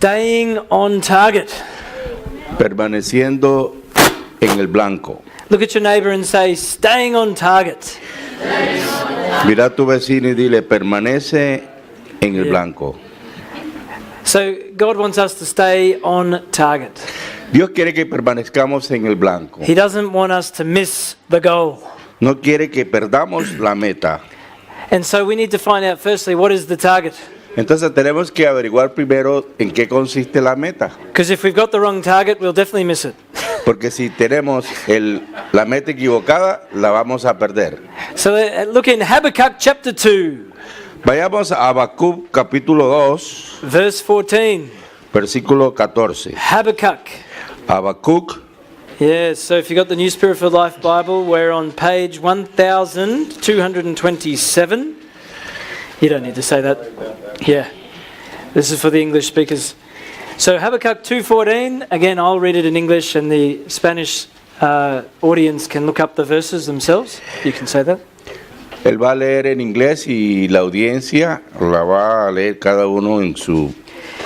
Staying on target. Permaneciendo en el blanco. Look at your neighbor and say, staying on target. Mira a tu vecino y dile, permanece en el blanco. So God wants us to stay on target. Dios quiere que permanezcamos en el blanco. He doesn't want us to miss the goal. No quiere que perdamos la meta. And so we need to find out firstly, what is the target? Entonces tenemos que averiguar primero en qué consiste la meta. Because if we've got the wrong target, we'll definitely miss it. Porque si tenemos la meta equivocada, la vamos a perder. So look in Habakkuk chapter 2, Vayamos a Habacuc capítulo 2, verse 14. versículo 14. Habakkuk. Habacuc, Yes, so if you've got the New Spirit-Filled Life Bible, we're on page 1227. You don't need to say that. Yeah. This is for the English speakers. So Habakkuk 2:14, again I'll read it in English and the Spanish audience can look up the verses themselves. You can say that. él va a leer en inglés y la audiencia la va a leer cada uno en su...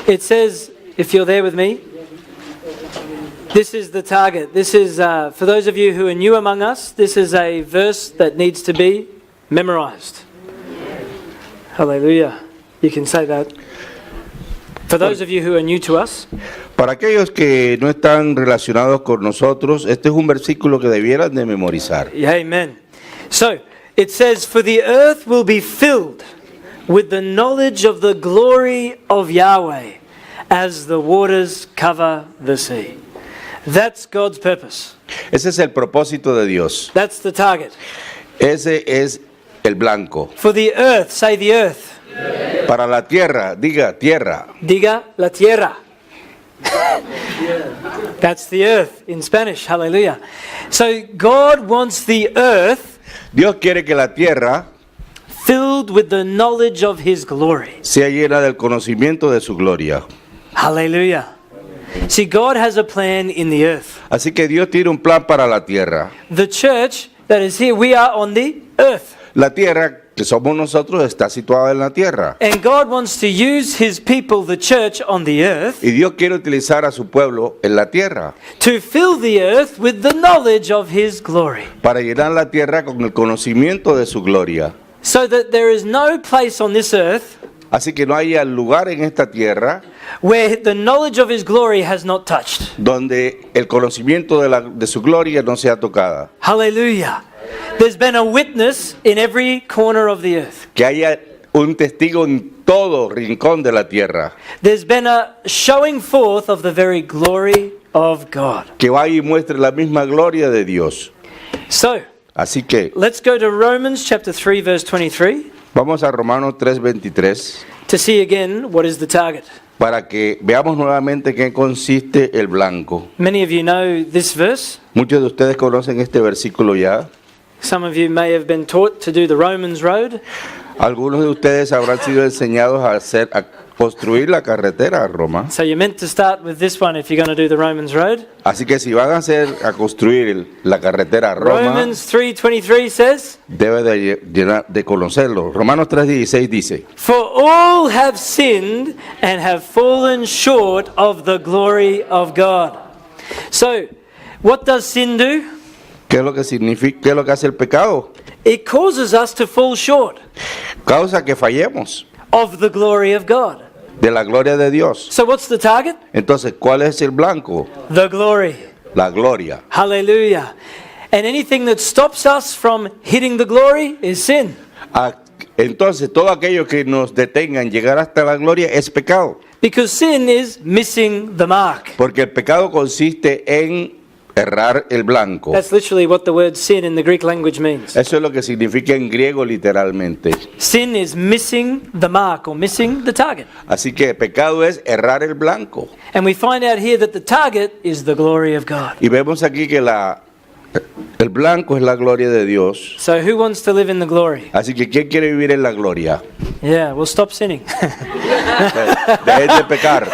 It says, if you're there with me, this is the target. This is, for those of you who are new among us, this is a verse that needs to be memorized. Hallelujah. You can say that. For those of you who are new to us, Para aquellos que no están relacionados con nosotros, este es un versículo que debieran de memorizar. amen. So, it says, for the earth will be filled with the knowledge of the glory of Yahweh as the waters cover the sea. That's God's purpose. Ese es el propósito de Dios. That's the target. Ese es el blanco. For the earth, say the earth. Para la tierra, diga tierra. Diga la tierra. That's the earth in Spanish. Hallelujah. So God wants the earth Dios quiere que la tierra filled with the knowledge of His glory. sea llena del conocimiento de su gloria. Hallelujah. See, God has a plan in the earth. Así que Dios tiene un plan para la tierra. The church that is here, we are on the earth. La tierra que somos nosotros está situada en la tierra. And God wants to use His people, the church, on the earth Y Dios quiere utilizar a su pueblo en la tierra to fill the earth with the knowledge of His glory. para llenar la tierra con el conocimiento de su gloria. So that there is no place on this earth Así que no haya lugar en esta tierra where the knowledge of His glory has not touched. donde el conocimiento de su gloria no sea tocada. Hallelujah. There's been a witness in every corner of the earth. Que haya un testigo en todo rincón de la tierra. There's been a showing forth of the very glory of God. Que vaya y muestre la misma gloria de Dios. So, Así que let's go to Romans chapter 3 verse 23 vamos a Romanos 3:23 to see again what is the target. para que veamos nuevamente qué consiste el blanco. Many of you know this verse. Muchos de ustedes conocen este versículo ya. Some of you may have been taught to do the Romans road. Algunos de ustedes habrán sido enseñados a construir la carretera a Roma. So you're meant to start with this one if you're going to do the Romans road. Así que si van a construir la carretera a Roma, Romans 3:23 says, debe de conocerlo. Romanos 3:16 dice, for all have sinned and have fallen short of the glory of God. So, what does sin do? ¿qué es lo que significa? ¿Qué es lo que hace el pecado? It causes us to fall short Causa que fallemos of the glory of God. de la gloria de Dios. So what's the target? Entonces, ¿cuál es el blanco? The glory. La gloria. Hallelujah. And anything that stops us from hitting the glory is sin. Entonces, todo aquello que nos detenga en llegar hasta la gloria es pecado. Because sin is missing the mark. Porque el pecado consiste en errar el blanco. That's literally what the word sin in the Greek language means. Eso es lo que significa en griego literalmente. Sin is missing the mark or missing the target. Así que pecado es errar el blanco. And we find out here that the target is the glory of God. Y vemos aquí que el blanco es la gloria de Dios. So who wants to live in the glory? Así que ¿quién quiere vivir en la gloria? Yeah, well, stop sinning. Dejen de pecar.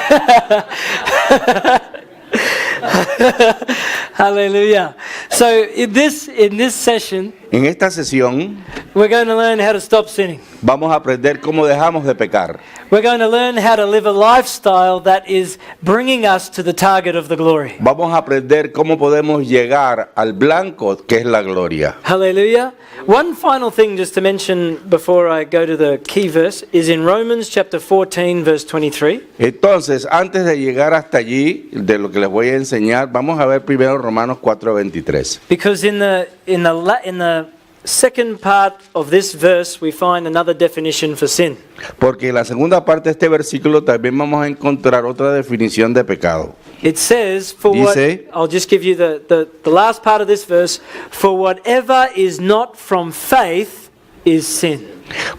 Hallelujah. So in this session, En esta sesión we're going to learn how to stop sinning. vamos a aprender cómo dejamos de pecar. We're going to learn how to live a lifestyle that is bringing us to the target of the glory. Vamos a aprender cómo podemos llegar al blanco que es la gloria. Hallelujah. One final thing just to mention before I go to the key verse is in Romans chapter 14 verse 23. Entonces, antes de llegar hasta allí, de lo que les voy a enseñar, vamos a ver primero Romanos 4:23. Because in the second part of this verse we find another definition for sin. Porque en la segunda parte de este versículo también vamos a encontrar otra definición de pecado. It says, for what, Dice- I'll just give you the last part of this verse, for whatever is not from faith is sin.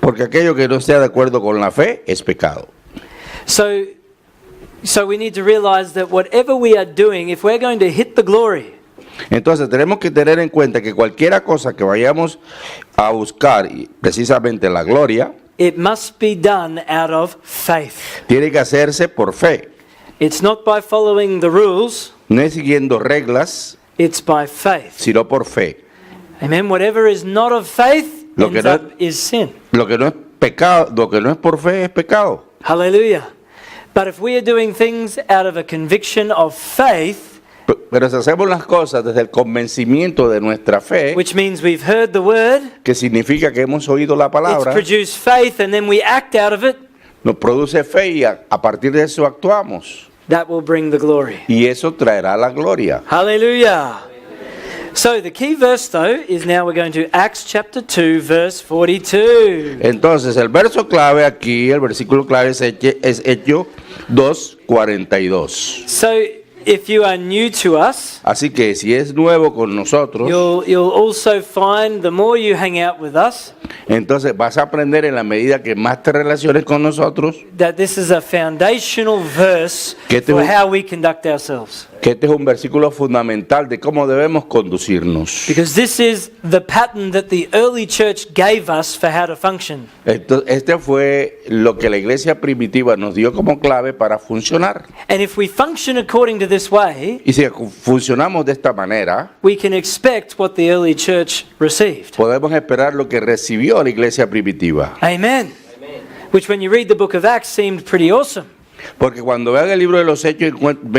Porque aquello que no sea de acuerdo con la fe es pecado. So we need to realize that whatever we are doing, if we're going to hit the glory, Entonces tenemos que tener en cuenta que cualquier cosa que vayamos a buscar, y precisamente la gloria, it must be done out of faith. tiene que hacerse por fe. It's not by following the rules, No es siguiendo reglas, it's by faith. sino por fe. Amen. Whatever is not of faith Lo que ends no- up is sin. Lo que no es pecado, lo que no es por fe es pecado. Hallelujah. But if we are doing things out of a conviction of faith, Pero si hacemos las cosas desde el convencimiento de nuestra fe, which means we've heard the word, que significa que hemos oído la it's palabra, produced faith, and then we act out of it, nos produce fe y a partir de eso actuamos. that will bring the glory. Y eso traerá la gloria. Hallelujah. So the key verse though is now we're going to Acts chapter 2 verse 42. Entonces el verso clave aquí, el versículo clave es Hechos 2:42. So if you are new to us, Así que si es nuevo con nosotros, you'll also find the more you hang out with us entonces vas a aprender en la medida que más te relaciones con nosotros, that this is a foundational verse Que te- for how we conduct ourselves. que este es un versículo fundamental de cómo debemos conducirnos. Because this is the pattern that the early church gave us for how to function. Este fue lo que la iglesia primitiva nos dio como clave para funcionar. And if we function according to this way, Y si funcionamos de esta manera, we can expect what the early church received. podemos esperar lo que recibió la iglesia primitiva. Amen. Which when you read the book of Acts seemed pretty awesome. Porque cuando vean el libro de los Hechos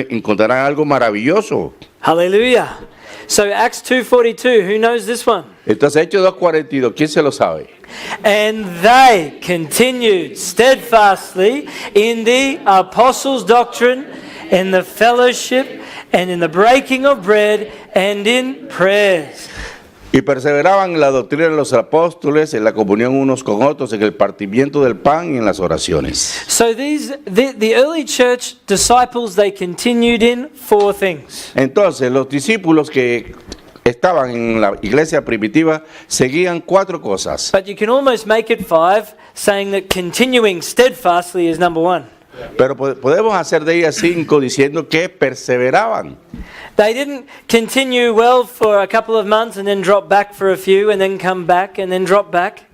encontrarán algo maravilloso. Hallelujah. So Acts 2:42, who knows this one? Entonces Hechos 2:42, ¿quién se lo sabe? And they continued steadfastly in the apostles' doctrine, in the fellowship, and in the breaking of bread, and in prayers. Y perseveraban en la doctrina de los apóstoles, en la comunión unos con otros, en el partimiento del pan y en las oraciones. So the early church disciples, they continued in four things. Entonces los discípulos que estaban en la iglesia primitiva seguían cuatro cosas. But you can almost make it five, saying that continuing steadfastly is number one. Pero podemos hacer de ellas cinco diciendo que perseveraban. They didn't continue well for a couple of months and then drop back for a few and then come back and then drop back.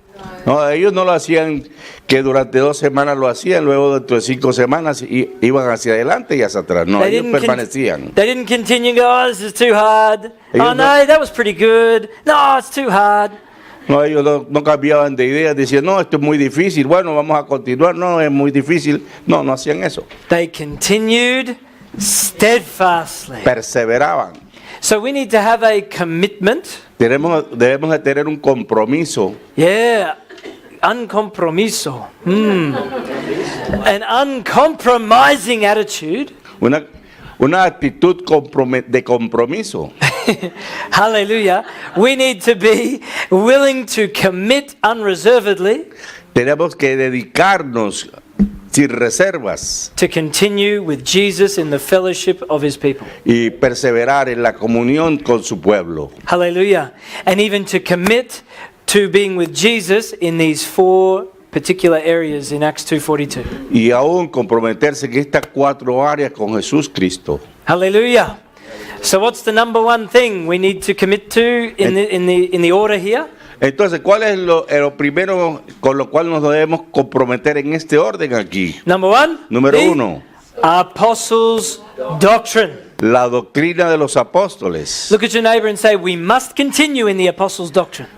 No, ellos no lo hacían que durante 2 semanas lo hacían, luego dentro de 5 semanas iban hacia adelante y hacia atrás. No, ellos permanecían. They didn't continue and go, oh, this is too hard. Ellos Oh, no- no, that was pretty good. No, it's too hard. No, ellos no cambiaban de idea, decían, no, esto es muy difícil, bueno, vamos a continuar, no, es muy difícil. No, no hacían eso. They continued steadfastly. Perseveraban. So we need to have a commitment. Debemos de tener un compromiso. Yeah, uncompromiso. An uncompromising attitude. Una actitud de compromiso. Hallelujah. We need to be willing to commit unreservedly Tenemos que dedicarnos sin reservas to continue with Jesus in the fellowship of his people. y perseverar en la comunión con su pueblo. Hallelujah. And even to commit to being with Jesus in these four particular areas in Acts 2:42. Y aún comprometerse en estas 4 áreas con Jesús Cristo. Hallelujah. So what's the number one thing we need to commit to in the order here? Entonces, ¿cuál es lo primero con lo cual nos debemos comprometer en este orden aquí? Number one. Número the 1, Apostles' doctrine. la doctrina de los apóstoles. Look at your neighbor and say, we must continue in the apostles' doctrine.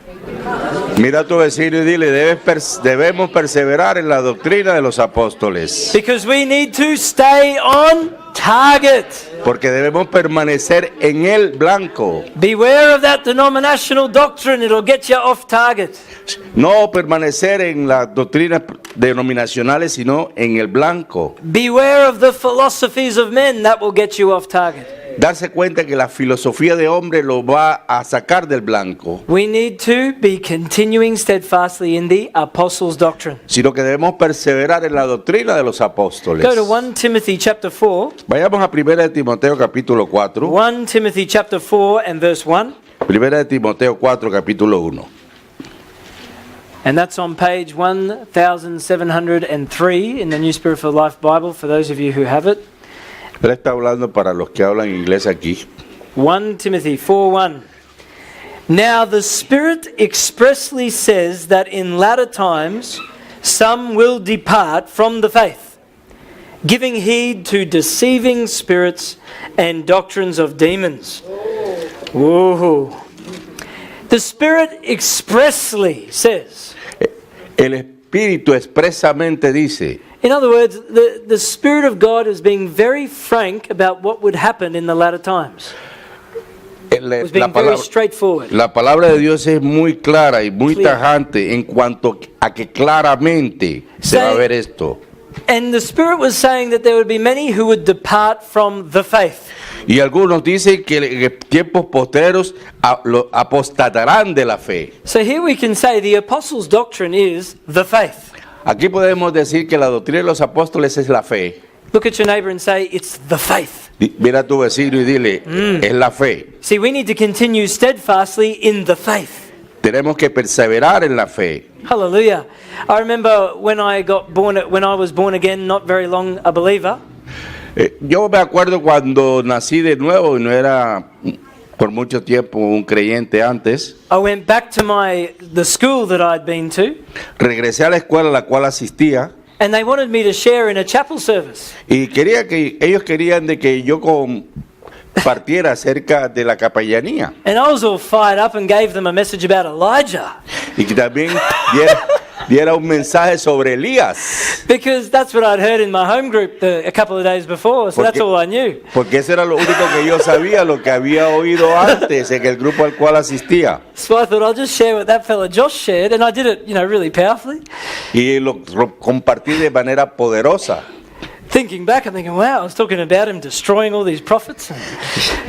Mira a tu vecino y dile, debemos perseverar en la doctrina de los apóstoles. Because we need to stay on target. Porque debemos permanecer en el blanco. Beware of that denominational doctrine, it'll get you off target. No permanecer en las doctrinas denominacionales, sino en el blanco. Beware of the philosophies of men, that will get you off target. Darse cuenta que la filosofía de hombre lo va a sacar del blanco. We need to be continuing steadfastly in the apostles' doctrine. Sino que debemos perseverar en la doctrina de los apóstoles. Go to 1 Timothy chapter 4. Vayamos a 1 de Timoteo capítulo 4. 1 Timothy chapter 4 and verse 1. 1 de Timoteo 4 capítulo 1. And that's on page 1703 in the New Spirit for Life Bible, for those of you who have it. Él está hablando para los que hablan inglés aquí. 1 Timothy 4:1. Now the Spirit expressly says that in latter times some will depart from the faith, giving heed to deceiving spirits and doctrines of demons. Whoa. The Spirit expressly says. El Espíritu expresamente dice. In other words, the Spirit of God is being very frank about what would happen in the latter times. It was being very straightforward. La palabra de Dios es muy clara y muy tajante en cuanto a que claramente se va a ver esto. And the Spirit was saying that there would be many who would depart from the faith. Y algunos dicen que en tiempos postreros apostatarán de la fe. So here we can say the apostles' doctrine is the faith. Aquí podemos decir que la doctrina de los apóstoles es la fe. Look at your neighbor and say, it's the faith. Mira a tu vecino y dile, es la fe. See, we need to continue steadfastly in the faith. Tenemos que perseverar en la fe. Hallelujah. I remember when I was born again, not very long a believer. Yo me acuerdo cuando nací de nuevo y no era por mucho tiempo un creyente antes. I went back to the school that I'd been to. Regresé a la escuela a la cual asistía. And they wanted me to share in a chapel service. Y ellos querían de que yo compartiera acerca de la capellanía. And I was all fired up and gave them a message about Elijah. Y que también diera un mensaje sobre Elías. Because that's what I'd heard in my home group a couple of days before, so that's all I knew. Porque eso era lo único que yo sabía, lo que había oído antes en el grupo al cual asistía. So I thought I'll just share what that fella Josh shared, and I did it, really powerfully. Y lo compartí de manera poderosa. Thinking back, I'm thinking, wow, I was talking about him destroying all these prophets.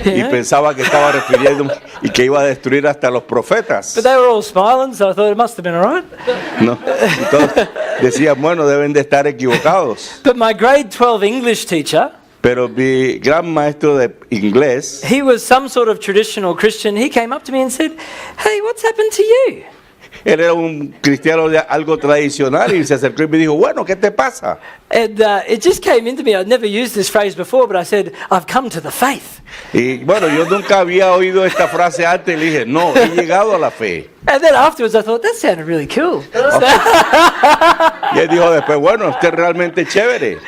Y pensaba que estaba refiriendo y que iba a destruir hasta los profetas. But they were all smiling, so I thought it must have been all right. No, y todos decían, bueno, deben de estar equivocados. But my grade 12 English teacher, pero mi gran maestro de inglés, he was some sort of traditional Christian. He came up to me and said, hey, what's happened to you? Él era un cristiano de algo tradicional y se acercó y me dijo, bueno, ¿qué te pasa? And it just came into me. I'd never used this phrase before, but I said, I've come to the faith. Y bueno, yo nunca había oído esta frase antes y le dije, no, he llegado a la fe. And then afterwards I thought, that sounded really cool. Y él dijo después, bueno, usted es realmente chévere.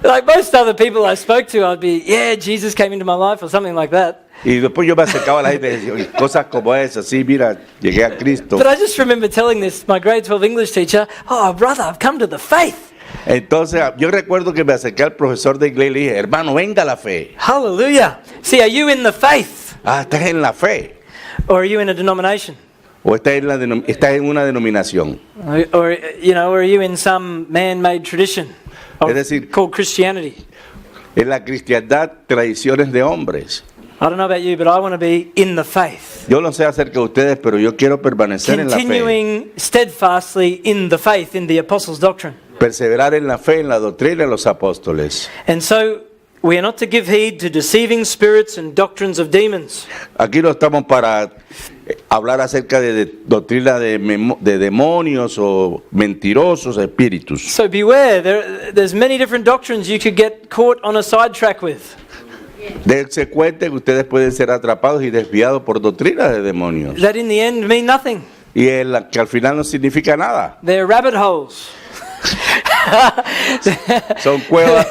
Like most other people I spoke to, I'd be, yeah, Jesus came into my life or something like that. Y después yo me acercaba a la gente y decía, cosas como esas, sí, mira, llegué a Cristo. But I just remember telling my grade 12 English teacher, oh, brother, I've come to the faith. Entonces, yo recuerdo que me acerqué al profesor de inglés y le dije, hermano, venga a la fe. Hallelujah. See, are you in the faith? Ah, estás en la fe. Or are you in a denomination? O estás en una denominación. Or are you in some man-made tradition Es decir, called Christianity? En la cristiandad, tradiciones de hombres. I don't know about you, but I want to be in the faith. Yo no sé acerca de ustedes, pero yo quiero permanecer en la fe. Continuing steadfastly in the faith, in the apostles' doctrine. Perseverar en la fe, en la doctrina de los apóstoles. And so we are not to give heed to deceiving spirits and doctrines of demons. Aquí no estamos para hablar acerca de doctrina de demonios o mentirosos espíritus. So beware, there's many different doctrines you could get caught on a sidetrack with. Dense cuenta que ustedes pueden ser atrapados y desviados por doctrinas de demonios. That in the end mean nothing. Y que al final no significa nada. They're rabbit holes. Son cuevas.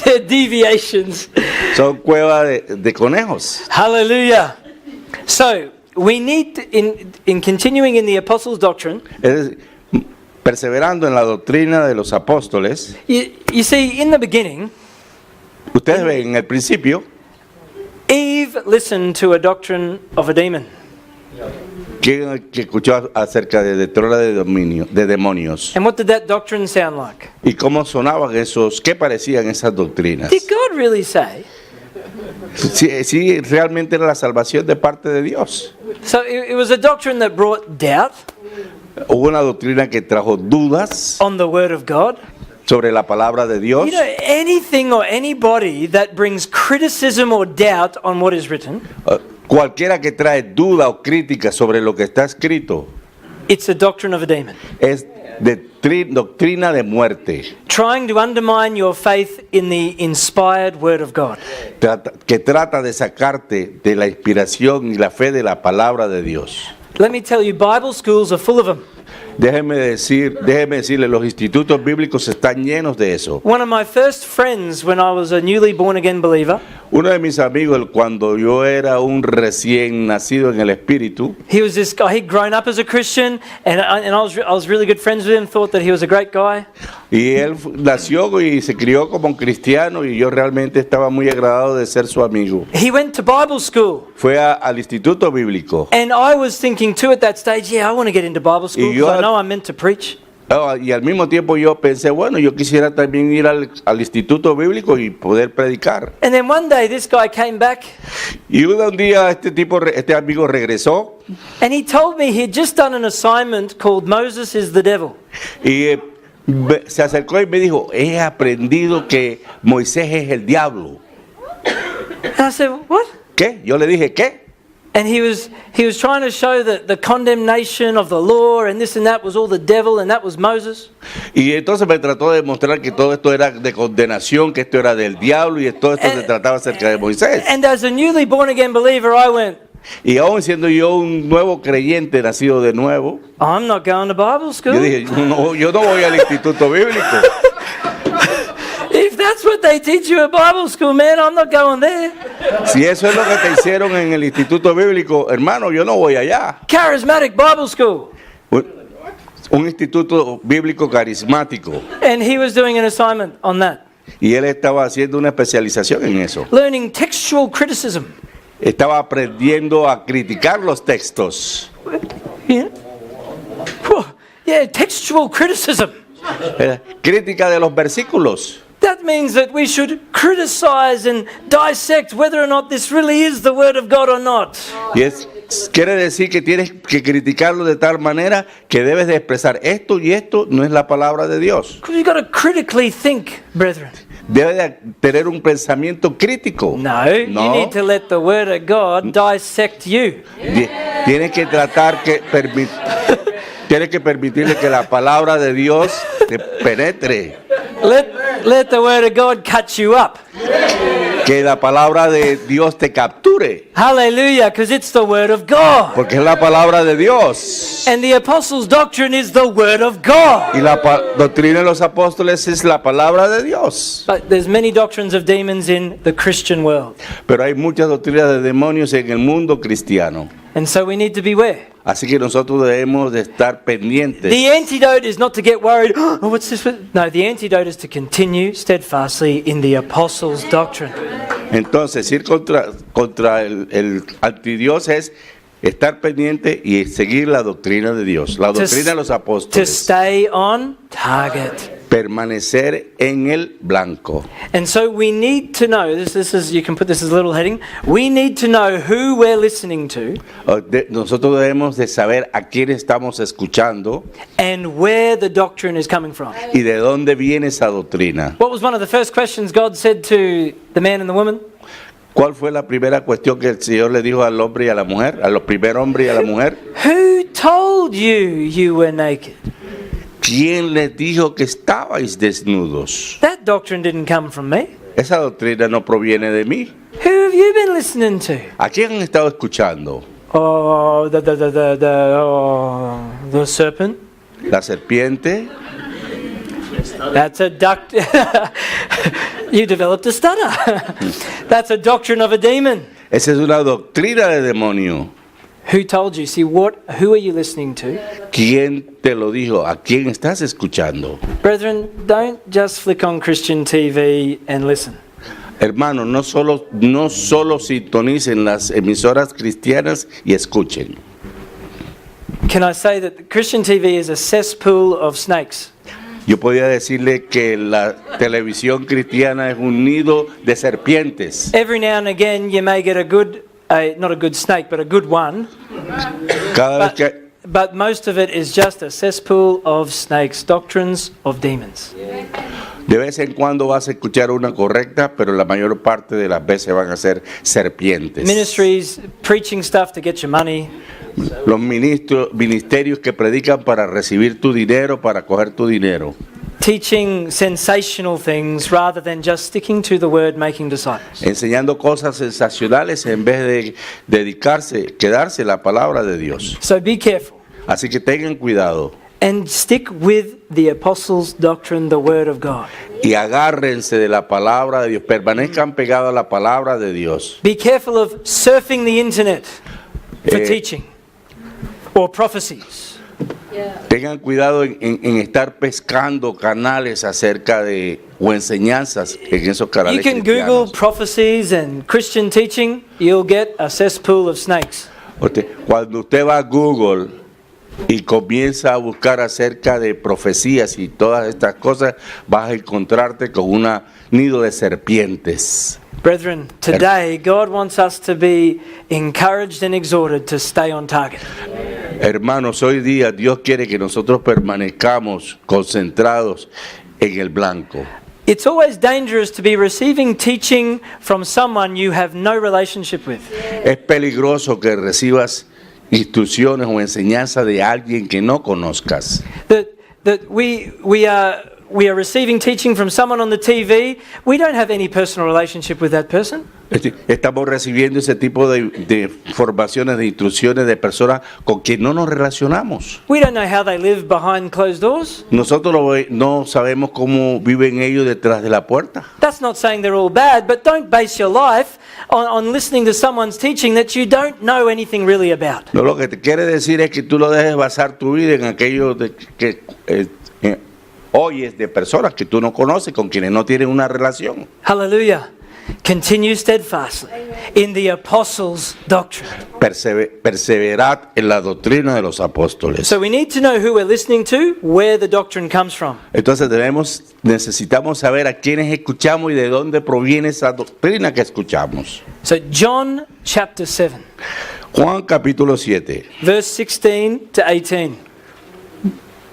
They're deviations. Son cuevas de conejos. Hallelujah. So we need, in continuing in the apostles' doctrine, Es decir, perseverando en la doctrina de los apóstoles, you see, in the beginning, ustedes ven en el principio Eve listened to a doctrine of a demon. que escuchó acerca de doctrina de demonios. And what did that doctrine sound like? ¿Y cómo sonaban esos? ¿Qué parecían esas doctrinas? Did God really say? Sí, realmente era la salvación de parte de Dios. So it was a doctrine that brought doubt Hubo una doctrina que trajo dudas on the word of God. sobre la palabra de Dios. You know, anything or anybody that brings criticism or doubt on what is written, Cualquiera que trae duda o crítica sobre lo que está escrito it's a doctrine of a demon. es doctrina de muerte, Trying to undermine your faith in the inspired word of God. que trata de sacarte de la inspiración y la fe de la palabra de Dios. Let me tell you, Bible schools are full of them. Déjeme decirle, los institutos bíblicos están llenos de eso. One of my first friends when I was a newly born again believer, Uno de mis amigos, cuando yo era un recién nacido en el espíritu, he was this guy. He'd grown up as a Christian, and I was really good friends with him. Thought that he was a great guy. y él nació y se crió como un cristiano, y yo realmente estaba muy agradado de ser su amigo. He went to Bible school, Fue al instituto bíblico. and I was thinking too at that stage, yeah, I want to get into Bible school Y yo- because I know I'm meant to preach. Y al mismo tiempo yo pensé, bueno, yo quisiera también ir al instituto bíblico y poder predicar. And then one day this guy came back Y un día este amigo regresó and he told me he'd just done an assignment called Moses is the Devil. y se acercó y me dijo, he aprendido que Moisés es el diablo. And I said, what? ¿Qué? Yo le dije, ¿qué? And he was trying to show that the condemnation of the law and this and that was all the devil and that was Moses. Y entonces me trató de mostrar que todo esto era de condenación, que esto era del diablo, y todo esto se trataba acerca de Moisés. And as a newly born again believer, I went, Y aún siendo yo un nuevo creyente nacido de nuevo, I'm not going to Bible school. yo dije, yo no voy al instituto bíblico. If that's what they teach you at Bible school, man, I'm not going there. Si eso es lo que te hicieron en el instituto bíblico, hermano, yo no voy allá. Charismatic Bible school. Un instituto bíblico carismático. And he was doing an assignment on that. Y él estaba haciendo una especialización en eso. Learning textual criticism. Estaba aprendiendo a criticar los textos. Yeah, yeah, textual criticism. Crítica de los versículos. That means that we should criticize and dissect whether or not this really is the Word of God or not. Y quiere decir que tienes que criticarlo de tal manera que debes de expresar esto y esto no es la palabra de Dios. Because you've got to critically think, brethren. Debe de tener un pensamiento crítico. No, you need to let the Word of God dissect you. Tienes que tratar que tienes que permitirle que la palabra de Dios te penetre. Let the Word of God cut you up. Que la palabra de Dios te capture. Hallelujah, because it's the Word of God. Porque es la palabra de Dios. And the Apostles' doctrine is the Word of God. Y la doctrina de los apóstoles es la palabra de Dios. But there's many doctrines of demons in the Christian world. Pero hay muchas doctrinas de demonios en el mundo cristiano. And so we need to beware. Así que nosotros debemos de estar pendientes. The antidote is not to get worried, oh, what's this? No, the antidote is to continue steadfastly in the Apostles' doctrine. Entonces, ir contra el antidios es estar pendiente y seguir la doctrina de Dios, la doctrina de los To apóstoles. stay on target. Permanecer en el blanco. And so we need to know, this is, you can put this as a little heading, we need to know who we're listening to Nosotros debemos de saber a quién estamos escuchando and where the doctrine is coming from. y de dónde viene esa doctrina. What was one of the first questions God said to the man and the woman? ¿Cuál fue la primera cuestión que el Señor le dijo al hombre y a la mujer, a los primer hombre y a la mujer? Who told you you were naked? ¿Quién les dijo que estabais desnudos? That doctrine didn't come from me. Esa doctrina no proviene de mí. Who have you been listening to? ¿A quién han estado escuchando? Oh, the serpent. ¿La serpiente? That's a duct. You developed a stutter. That's a doctrine of a demon. Esa es una doctrina de demonio. Who told you? See, who are you listening to? ¿Quién te lo dijo? ¿A quién estás escuchando? Brethren, don't just flick on Christian TV and listen. Hermanos, no solo sintonicen las emisoras cristianas y escuchen. Can I say that Christian TV is a cesspool of snakes? Yo podría decirle que la televisión cristiana es un nido de serpientes. Every now and again you may get not a good snake, but a good one. Cada vez que But most of it is just a cesspool of snakes, doctrines of demons. de vez en cuando vas a escuchar una correcta, pero la mayor parte de las veces van a ser serpientes. Ministries preaching stuff to get your money. Los ministerios que predican para recibir tu dinero, para coger tu dinero. Teaching sensational things rather than just sticking to the word, making disciples. Enseñando cosas sensacionales en vez de quedarse la palabra de Dios. So be careful Así que tengan cuidado and stick with the apostles' doctrine, the word of God. y agárrense de la palabra de Dios, permanezcan pegados a la palabra de Dios. Be careful of surfing the internet for teaching or prophecies. Tengan cuidado en estar pescando canales acerca de o enseñanzas en esos You canales can Google cristianos. prophecies and Christian teaching, you'll get a cesspool of snakes. Cuando usted va a Google y comienza a buscar acerca de profecías y todas estas cosas, vas a encontrarte con un nido de serpientes. Brethren, today God wants us to be encouraged and exhorted to stay on target. Hermanos, hoy día Dios quiere que nosotros permanezcamos concentrados en el blanco. It's always dangerous to be receiving teaching from someone you have no relationship with. Es peligroso que recibas instrucciones o enseñanza de alguien que no conozcas. That we are receiving teaching from someone on the TV. We don't have any personal relationship with that person. Estamos recibiendo ese tipo de formaciones, de instrucciones de personas con quien no nos relacionamos. We don't know how they live behind closed doors. Nosotros no sabemos cómo viven ellos detrás de la puerta. That's not saying they're all bad, but don't base your life on listening to someone's teaching that you don't know anything really about. No, lo que te quiere decir es que tú lo dejes basar tu vida en aquello que oyes de personas que tú no conoces, con quienes no tienes una relación. Hallelujah. Continue steadfastly in the apostles' doctrine. Perseverad en la doctrina de los apóstoles. So we need to know who we're listening to, where the doctrine comes from. Entonces necesitamos saber a quiénes escuchamos y de dónde proviene esa doctrina que escuchamos. So John chapter 7, Juan capítulo 7, verse 16 to 18.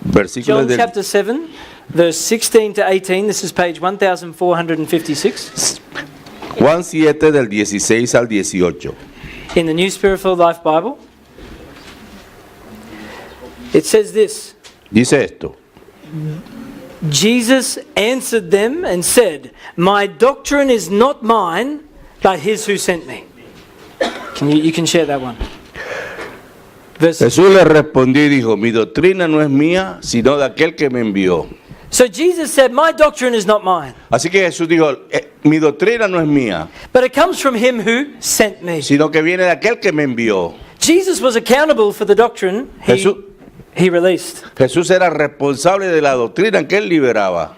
versículos John del chapter 7, verse 16 to 18. This is page 1456 Juan 7 del 16 al 18. in the New Spirit-Filled Life Bible. It says this: Dice esto: Jesus answered them and said, "My doctrine is not mine, but his who sent me." You can share that one. Verse. Jesús le respondió y dijo: mi doctrina no es mía, sino de aquel que me envió. So Jesus said, "My doctrine is not mine, Así que Jesús dijo: mi doctrina no es mía, but it comes from him who sent me." sino que viene de aquel que me envió. Jesus was accountable for the doctrine he released. Jesús era responsable de la doctrina que él liberaba.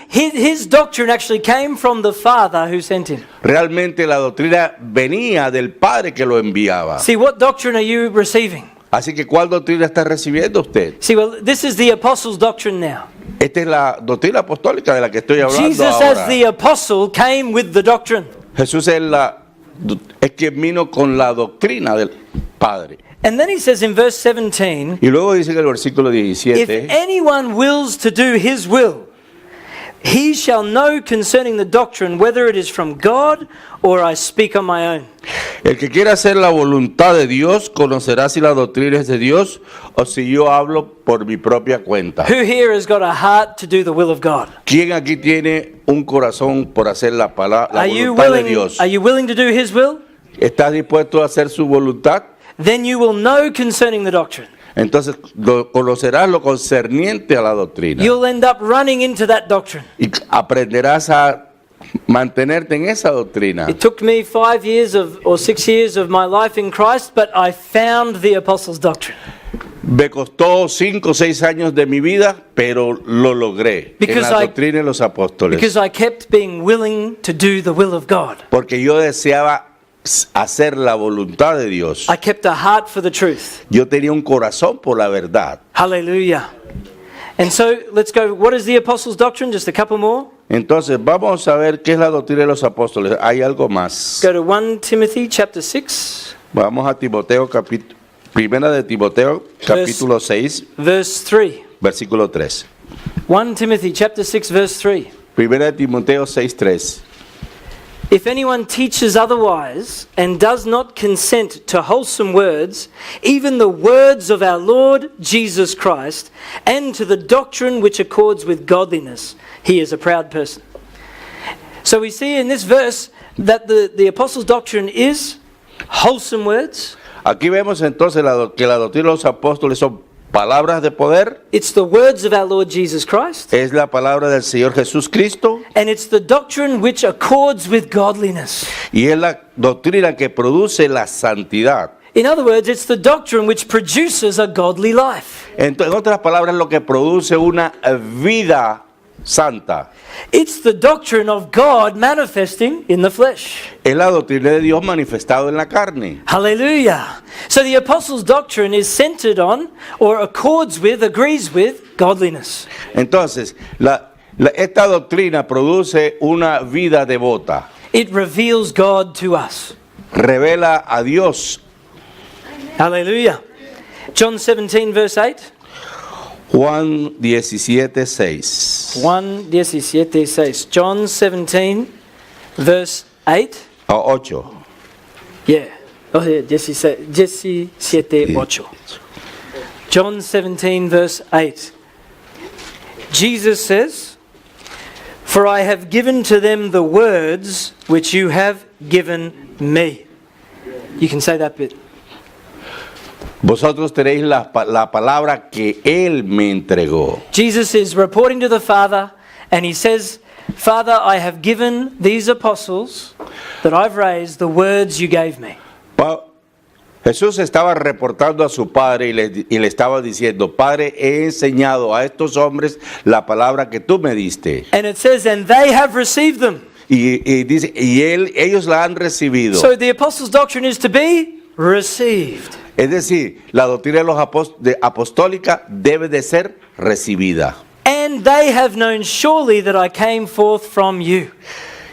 His doctrine actually came from the Father who sent him. Realmente la doctrina venía del Padre que lo enviaba. See, what doctrine are you receiving? Así que ¿cuál doctrina está recibiendo usted? See, well, this is the apostles' doctrine now. Esta es la doctrina apostólica de la que estoy hablando Jesus, ahora. as the apostle, came with the doctrine. Jesús es quien vino con la doctrina del Padre. And then he says in verse 17, Y luego dice en el versículo "If 17, anyone wills to do his will, he shall know concerning the doctrine whether it is from God or I speak on my own." el que quiera hacer la voluntad de Dios conocerá si la doctrina es de Dios o si yo hablo por mi propia cuenta. Who here has got a heart to do the will of God? ¿Quién aquí tiene un corazón por hacer la Are you voluntad de Dios? willing to do his will? ¿Estás dispuesto a hacer su voluntad? Then you will know concerning the doctrine. Entonces conocerás lo concerniente a la doctrina You'll end up running into that doctrine. y aprenderás a mantenerte en esa doctrina. It took me 5 years or 6 years of my life in Christ, but I found the apostles' doctrine. Me costó 5 o 6 años de mi vida, pero lo logré en Because la I- doctrina de los apóstoles. Because I kept being willing to do the will of God. Porque yo deseaba hacer la voluntad de Dios. I kept a heart for the truth. Yo tenía un corazón por la verdad. Hallelujah. And so let's go. What is the apostles' doctrine? Just a couple more. Entonces, vamos a ver qué es la doctrina de los apóstoles. Hay algo más. Go to 1 Timothy chapter 6, Vamos a Timoteo, primera de Timoteo, capítulo 6, verse 3. versículo 3. 1 Timothy chapter 6, verse 3. Primera de Timoteo 6, 3. If anyone teaches otherwise and does not consent to wholesome words, even the words of our Lord Jesus Christ, and to the doctrine which accords with godliness, he is a proud person. So we see in this verse that the apostles' doctrine is wholesome words. Aquí vemos entonces que la doctrina de los apóstoles son palabras de poder, It's the words of our Lord Jesus Christ. es la palabra del Señor Jesús Cristo And it's the doctrine which accords with godliness. y es la doctrina que produce la santidad. In other words, it's the doctrine which produces a godly life. En otras palabras, lo que produce una vida santa. It's the doctrine of God manifesting in the flesh. Es la doctrina de Dios manifestado en la carne. Hallelujah. So the apostles' doctrine is centered on, or accords with, agrees with, godliness. Entonces, esta doctrina produce una vida devota. It reveals God to us. Revela a Dios. Hallelujah. John 17, verse 8. Juan 17, 6. 1:17:6. John 17, verse 8. A 8. Yeah. Oh, yeah, 17:8. John 17, verse 8. Jesus says, "For I have given to them the words which you have given me." You can say that bit. Vosotros tenéis la palabra que Él me entregó. Jesus is reporting to the Father, and he says, "Father, I have given these apostles that I've raised the words you gave me." Jesús estaba reportando a su Padre y le estaba diciendo, Padre, he enseñado a estos hombres la palabra que tú me diste. And it says, "And they have received them." Y dice, ellos la han recibido. So the apostles' doctrine is to be received. Es decir, la doctrina de los apostólica debe de ser recibida. And they have known surely that I came forth from you.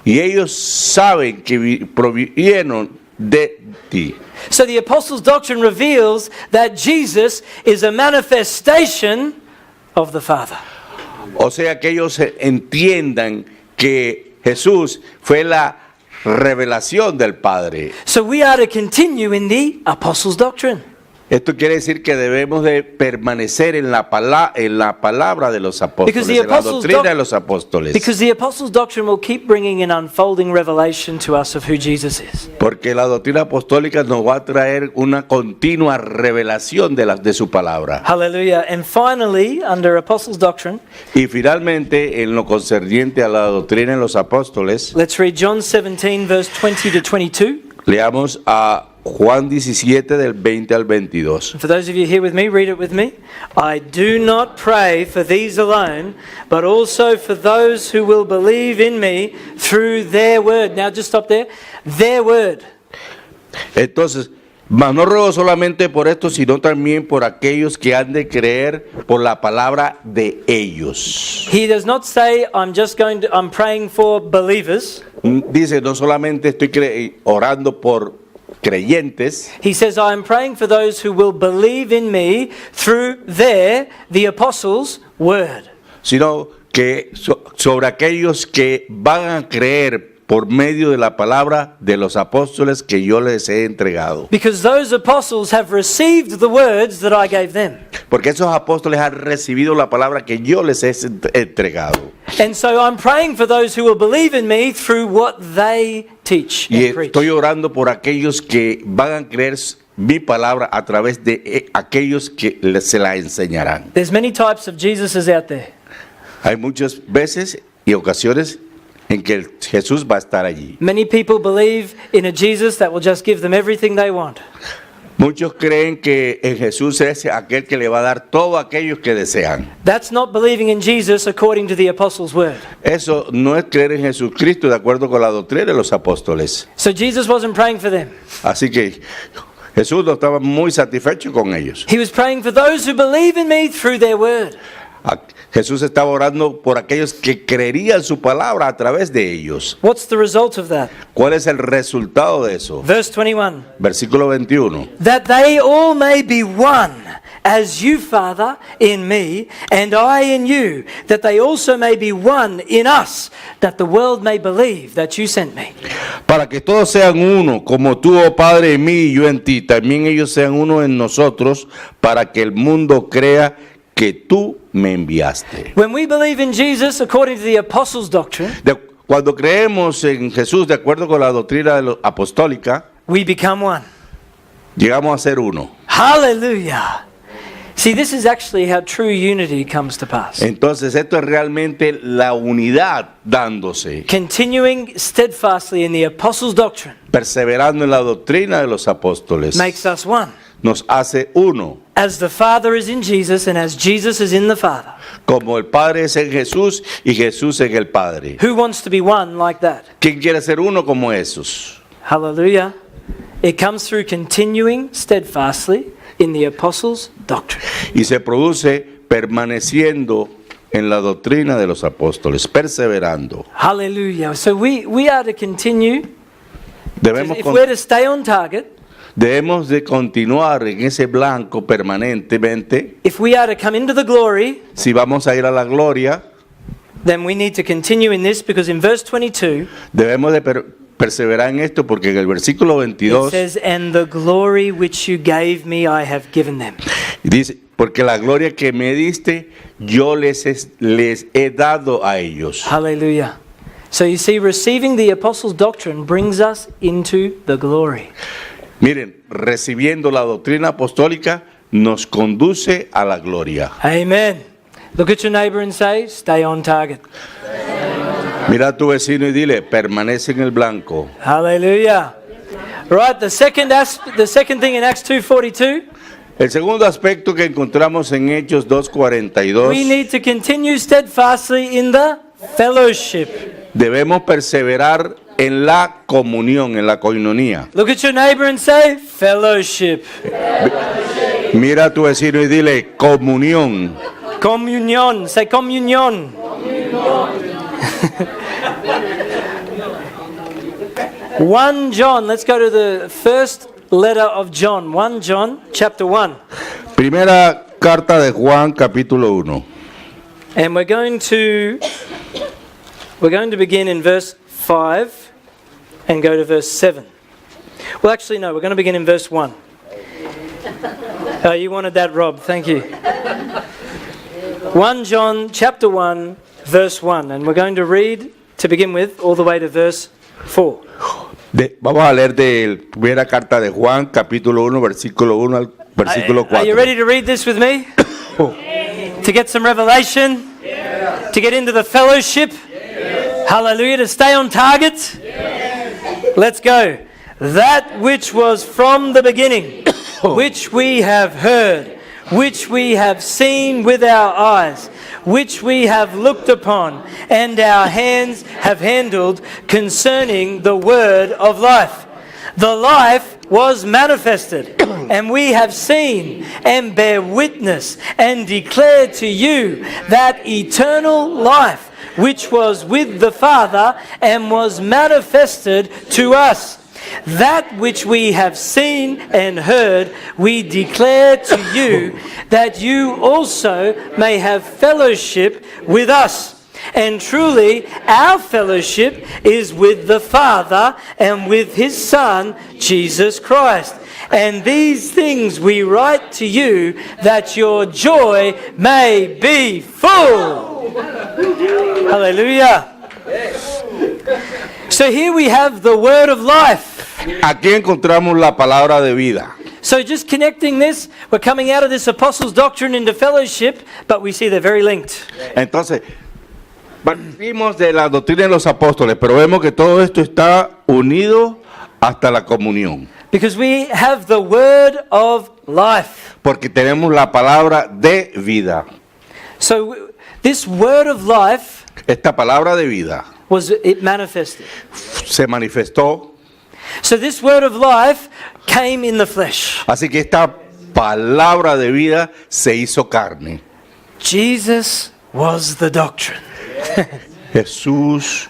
Y ellos saben que provinieron de ti. So the apostles' doctrine reveals that Jesus is a manifestation of the Father. O sea, que ellos entiendan que Jesús fue la revelación del Padre. So we are to continue in the apostles' doctrine. Esto quiere decir que debemos de permanecer en la palabra de los apóstoles, Because the en la apostles' doctrina de los apóstoles. Because the apostles' doctrine will keep bringing an unfolding revelation to us of who Jesus is. Porque la doctrina apostólica nos va a traer una continua revelación de su palabra. Hallelujah. And finally, under apostles' doctrine, Y finalmente, en lo concerniente a la doctrina de los apóstoles, let's read John 17, verse 20 to 22. leamos a Juan 17 del 20 al 22. For those of you here with me, read it with me. I do not pray for these alone, but also for those who will believe in me through their word. Now just stop there. Their word. Entonces, mas no ruego solamente por esto, sino también por aquellos que han de creer por la palabra de ellos. He does not say, I'm praying for believers. Dice, no solamente estoy orando por creyentes, He says, I am praying for those who will believe in me through the apostles' word. sino que sobre aquellos que van a creer por medio de la palabra de los apóstoles que yo les he entregado. Because those apostles have received the words that I gave them. Porque esos apóstoles han recibido la palabra que yo les he entregado. And so I'm praying for those who will believe in me through what they teach Y and preach. estoy orando por aquellos que van a creer mi palabra a través de aquellos que se la enseñarán. There's many types of Jesuses out there. Hay muchas veces y ocasiones en que Jesús va a estar allí. Many people believe in a Jesus that will just give them everything they want. Muchos creen que en Jesús es aquel que le va a dar todo aquello que desean. That's not believing in Jesus according to the apostles' word. Eso no es creer en Jesucristo de acuerdo con la doctrina de los apóstoles. So Jesus wasn't praying for them. Así que Jesús no estaba muy satisfecho con ellos. He was praying for those who believe in me through their word. Jesús estaba orando por aquellos que creerían su palabra a través de ellos. What's the result of that? ¿Cuál es el resultado de eso? Verse 21. Versículo 21. That they all may be one, as you, Father, in me, and I in you, that they also may be one in us, that the world may believe that you sent me. Para que todos sean uno, como tú, oh Padre, en mí y yo en ti, también ellos sean uno en nosotros, para que el mundo crea que tú me enviaste. When we believe in Jesus according to the apostles' doctrine, Cuando creemos en Jesús de acuerdo con la doctrina apostólica, we become one. llegamos a ser uno. Hallelujah. See, this is actually how true unity comes to pass. Entonces esto es realmente la unidad dándose, Continuing steadfastly in the apostles' doctrine perseverando en la doctrina de los apóstoles, makes us one. nos hace uno. As the Father is in Jesus and as Jesus is in the Father. Como el Padre es en Jesús y Jesús en el Padre. Who wants to be one like that? ¿Quién quiere ser uno como esos? Hallelujah. It comes through continuing steadfastly in the apostles' doctrine. Y se produce permaneciendo en la doctrina de los apóstoles, perseverando. Hallelujah. So we are to continue. Debemos, If we're to stay on target, debemos de continuar en ese blanco permanentemente. if we are to come into the glory, Si vamos a ir a la gloria, then we need to continue in this, because in verse 22, debemos de perseverar en esto, porque en el versículo it 22 says, "And the glory which you gave me, I have given them." dice, porque la gloria que me diste, yo les he dado a ellos. Hallelujah. So you see, receiving the apostles' doctrine brings us into the glory. Miren, recibiendo la doctrina apostólica nos conduce a la gloria. Amen. Look at your neighbor and say, stay on target. Mira a tu vecino y dile, permanece en el blanco. Hallelujah. Right, the second thing in Acts 2:42, El segundo aspecto que encontramos en Hechos 2:42, we need to continue steadfastly in the fellowship. debemos perseverar en la comunión, en la koinonía. Look at your neighbor and say, fellowship. Mira a tu vecino y dile, comunión. Communion. Say communion. 1 John, let's go to the first letter of John. 1 John, chapter 1. Primera carta de Juan, capítulo 1. And we're going to begin in verse 5 and go to verse 7. Well, actually, no, we're going to begin in verse 1. Oh, you wanted that, Rob. Thank you. 1 John chapter 1, verse 1. And we're going to read, to begin with, all the way to verse 4. Vamos a leer de primera carta de Juan, capítulo 1, versículo 1 al versículo 4. Are you ready to read this with me? To get some revelation? To get into the fellowship? Hallelujah. To stay on target? Let's go. That which was from the beginning, which we have heard, which we have seen with our eyes, which we have looked upon, and our hands have handled concerning the word of life. The life was manifested, and we have seen and bear witness and declare to you that eternal life which was with the Father and was manifested to us. That which we have seen and heard, we declare to you, that you also may have fellowship with us. And truly, our fellowship is with the Father and with His Son, Jesus Christ. And these things we write to you, that your joy may be full. Hallelujah. So here we have the word of life. Aquí encontramos la palabra de vida. So just connecting this, we're coming out of this apostles' doctrine into fellowship, but we see they're very linked. Entonces, Partimos de la doctrina de los apóstoles, pero vemos que todo esto está unido hasta la comunión. Because we have the word of life. Porque tenemos la palabra de vida. So this word of life Esta palabra de vida it manifested. se manifestó. So this word of life came in the flesh. Así que esta palabra de vida se hizo carne. Jesus was the doctrine Jesús,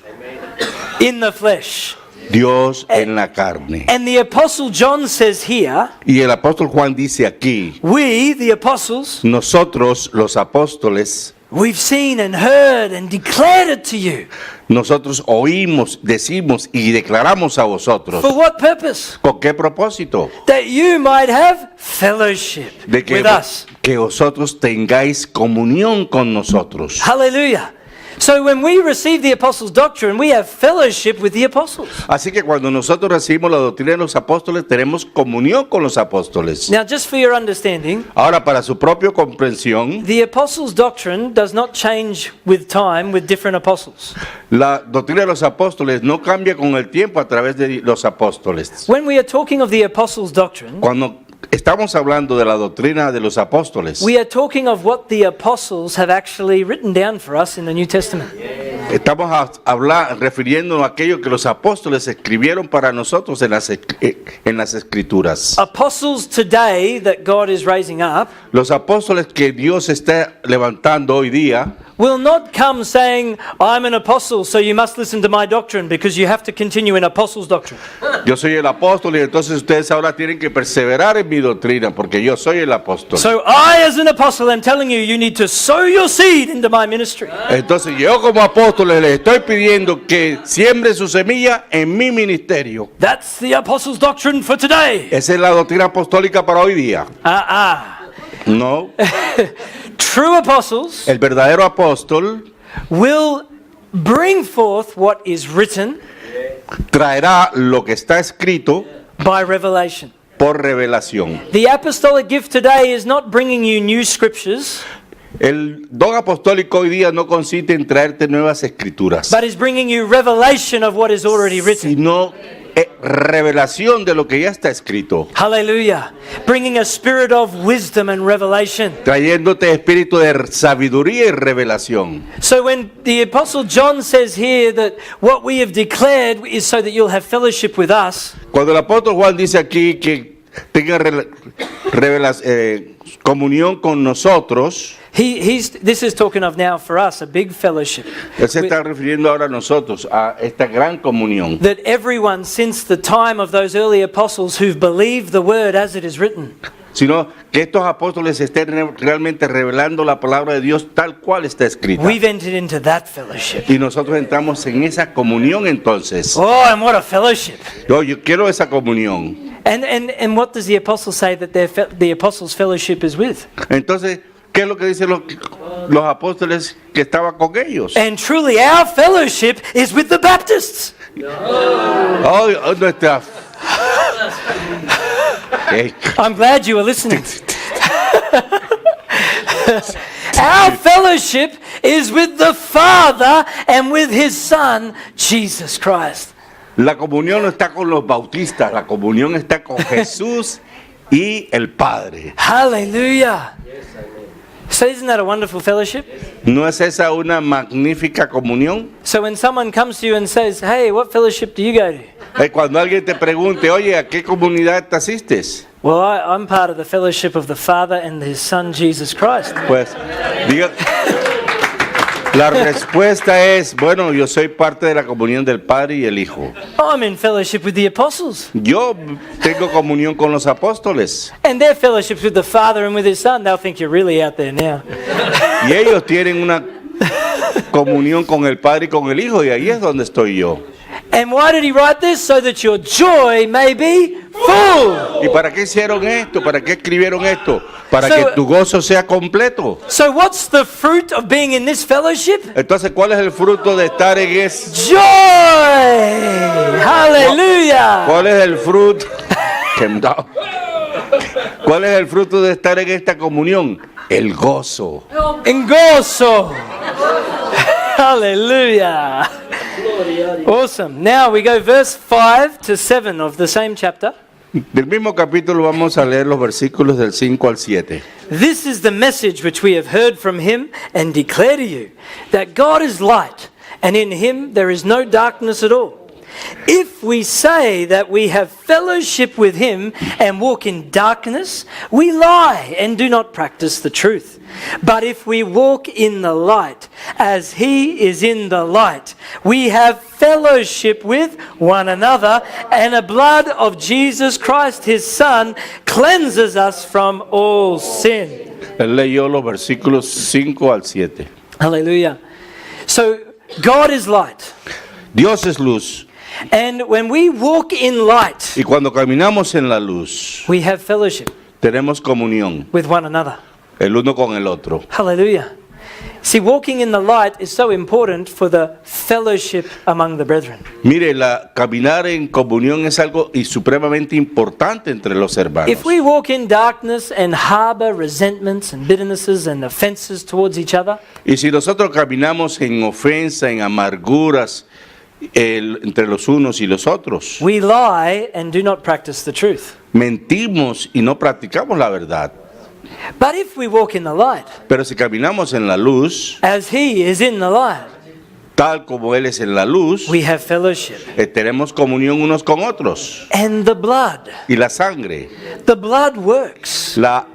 in the flesh. Dios en la carne. And the apostle John says here, Y el apóstol Juan dice aquí, we, the apostles, nosotros los apóstoles, we've seen and heard and declared it to you. nosotros oímos, decimos y declaramos a vosotros. For what purpose? ¿Con qué propósito? That you might have fellowship De with us. que vosotros tengáis comunión con nosotros. Hallelujah. So when we receive the apostles' doctrine, we have fellowship with the apostles. Así que cuando nosotros recibimos la doctrina de los apóstoles, tenemos comunión con los apóstoles. Now, just for your understanding, Ahora, para su propia comprensión, the apostles' doctrine does not change with time with different apostles. la doctrina de los apóstoles no cambia con el tiempo a través de los apóstoles. When we are talking of the apostles' doctrine, Cuando estamos hablando de la doctrina de los apóstoles, we are talking of what the apostles have actually written down for us in the New Testament. estamos refiriéndonos a aquello que los apóstoles escribieron para nosotros en las escrituras. Apostles today that God is raising up Los apóstoles que Dios está levantando hoy día will not come saying, I'm an apostle, so you must listen to my doctrine because you have to continue in apostles' doctrine. yo soy el apóstol y entonces ustedes ahora tienen que perseverar en mi doctrina porque yo soy el apóstol. So I, as an apostle, am telling you, you need to sow your seed into my ministry. Entonces yo como apóstol les estoy pidiendo que siembre su semilla en mi ministerio. That's the apostles' doctrine for today. Esa es la doctrina apostólica para hoy día. No, True apostles el verdadero apóstol will bring forth what is written traerá lo que está escrito by revelation. por revelación. The apostolic gift today is not bringing you new scriptures, El don apostólico hoy día no consiste en traerte nuevas escrituras, but is bringing you revelation of what is already written. sino revelación de lo que ya está escrito, Hallelujah. Bringing a spirit of wisdom and revelation. trayéndote espíritu de sabiduría y revelación. So when the apostle John says here that what we have declared is so that you'll have fellowship with us, Cuando el apóstol Juan dice aquí que tenga comunión con nosotros, this is talking of now for us a big fellowship. él se está refiriendo ahora a nosotros, a esta gran comunión. That everyone since the time of those early apostles who've believed the word as it is written, Sino que estos apóstoles estén realmente revelando la palabra de Dios tal cual está escrita. we've entered into that fellowship. Y nosotros entramos en esa comunión entonces. Oh, and what a fellowship. Yo quiero esa comunión. And what does the apostle say that the apostles' fellowship is with? Entonces, ¿qué es lo que dicen los apóstoles que estaban con ellos? And truly our fellowship is with the Baptists. Oh, nuestra... I'm glad you were listening. Our fellowship is with the Father and with His Son, Jesus Christ. La comunión no está con los bautistas, la comunión está con Jesús y el Padre. Hallelujah. So isn't that a wonderful fellowship? ¿No es esa una magnífica comunión? So when someone comes to you and says, hey, what fellowship do you go to? Cuando alguien te pregunte, oye, ¿a qué comunidad te asistes? Well, I'm part of the fellowship of the Father and His Son, Jesus Christ. Pues, diga, la respuesta es, bueno, yo soy parte de la comunión del Padre y el Hijo. I'm in fellowship with the apostles. Yo tengo comunión con los apóstoles. And their fellowship's with the Father and with His Son. They'll think you're really out there now. Y ellos tienen una comunión con el Padre y con el Hijo, y ahí es donde estoy yo. And why did He write this? So that your joy may be full. ¿Y para qué hicieron esto? ¿Para qué escribieron esto? Para So- que tu gozo sea completo. So what's the fruit of being in this fellowship? Entonces, ¿cuál es el fruto de estar en ese? Joy! Hallelujah! ¿Cuál es el fruto? ¿Cuál es el fruto de estar en esta comunión? El gozo. En gozo. Hallelujah. Awesome. Now we go verse 5 to 7 of the same chapter. Del mismo capítulo vamos a leer los versículos del 5 al 7. This is the message which we have heard from him and declare to you, that God is light, and in him there is no darkness at all. If we say that we have fellowship with him and walk in darkness, we lie and do not practice the truth. But if we walk in the light, as he is in the light, we have fellowship with one another, and the blood of Jesus Christ, his Son, cleanses us from all sin. Él leyó los versículos 5 al 7. Hallelujah. So, God is light. Dios es luz. And when we walk in light, Y cuando caminamos en la luz, we have fellowship tenemos comunión with one another. el uno con el otro. Hallelujah. See, walking in the light is so important for the fellowship among the brethren. Mire, caminar en comunión es algo y supremamente importante entre los hermanos. If we walk in darkness and harbor resentments and bitternesses and offenses towards each other, Y si nosotros caminamos en ofensa, en amarguras entre los unos y los otros, we lie and do not practice the truth. mentimos y no practicamos la verdad. But if we walk in the light, Pero si caminamos en la luz, as he is in the light, tal como Él es en la luz, we have fellowship. tenemos comunión unos con otros. And the blood Y works la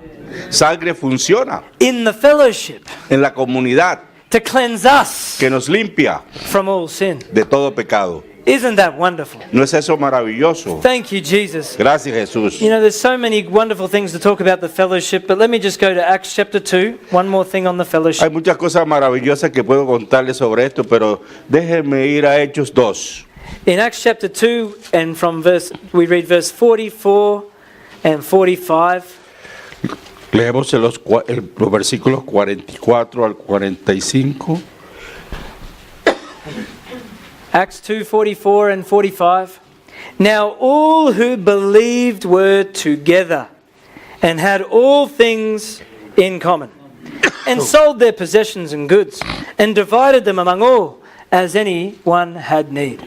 sangre funciona in the fellowship en la comunidad to cleanse us que nos limpia from all sin. de todo pecado. Isn't that wonderful? ¿No es eso maravilloso? Thank you, Jesus. Gracias, Jesús. You know, there's so many wonderful things to talk about the fellowship, but let me just go to Acts chapter 2. One more thing on the Hay fellowship. muchas cosas maravillosas que puedo contarles sobre esto, pero déjenme ir a Hechos 2. In Acts chapter 2, and we read verse 44 and 45. Leemos los versículos 44 al 45. Acts 2, 44 and 45. Now all who believed were together and had all things in common, and sold their possessions and goods, and divided them among all, as any one had need.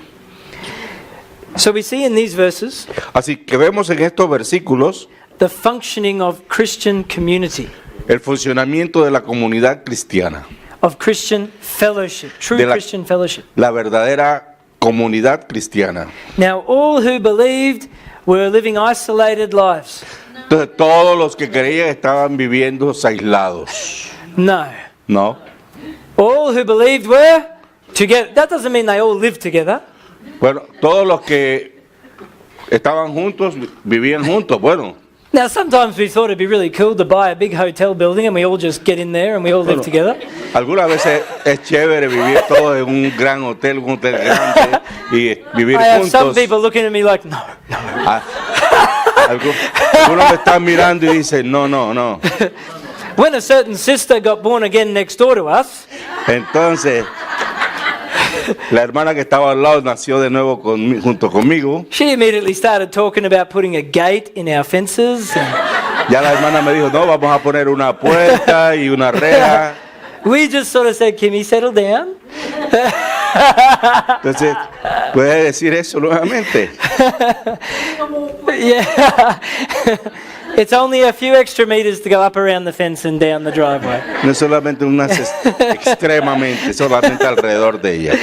So we see in these verses Así que vemos en estos versículos the functioning of Christian community, el funcionamiento de la comunidad cristiana, of Christian fellowship, true De la- Christian fellowship. la verdadera comunidad cristiana. Now all who believed were living isolated lives. Entonces todos los que creían estaban viviendo aislados, No. ¿no? All who believed were together. That doesn't mean they all lived together. Bueno, todos los que estaban juntos vivían juntos. Bueno, Now, sometimes we thought it'd be really cool to buy a big hotel building and we all just get in there and we all live together. algunas veces es chévere vivir todos en un gran hotel, un hotel grande y vivir I have some juntos. people looking at me like, no. Ah, algunos me están mirando y dicen, no, no, no. When a certain sister got born again next door to us, Entonces, la hermana que estaba al lado nació de nuevo junto conmigo. she immediately started talking about putting a gate in our fences. And Ya la hermana me dijo, no, vamos a poner una puerta y una reja. we just sort of said, Kimmy, settle down. Entonces, ¿puede decir eso nuevamente? Yeah. It's only a few extra meters to go up around the fence and down the driveway. No es solamente extremadamente, solamente alrededor de ella.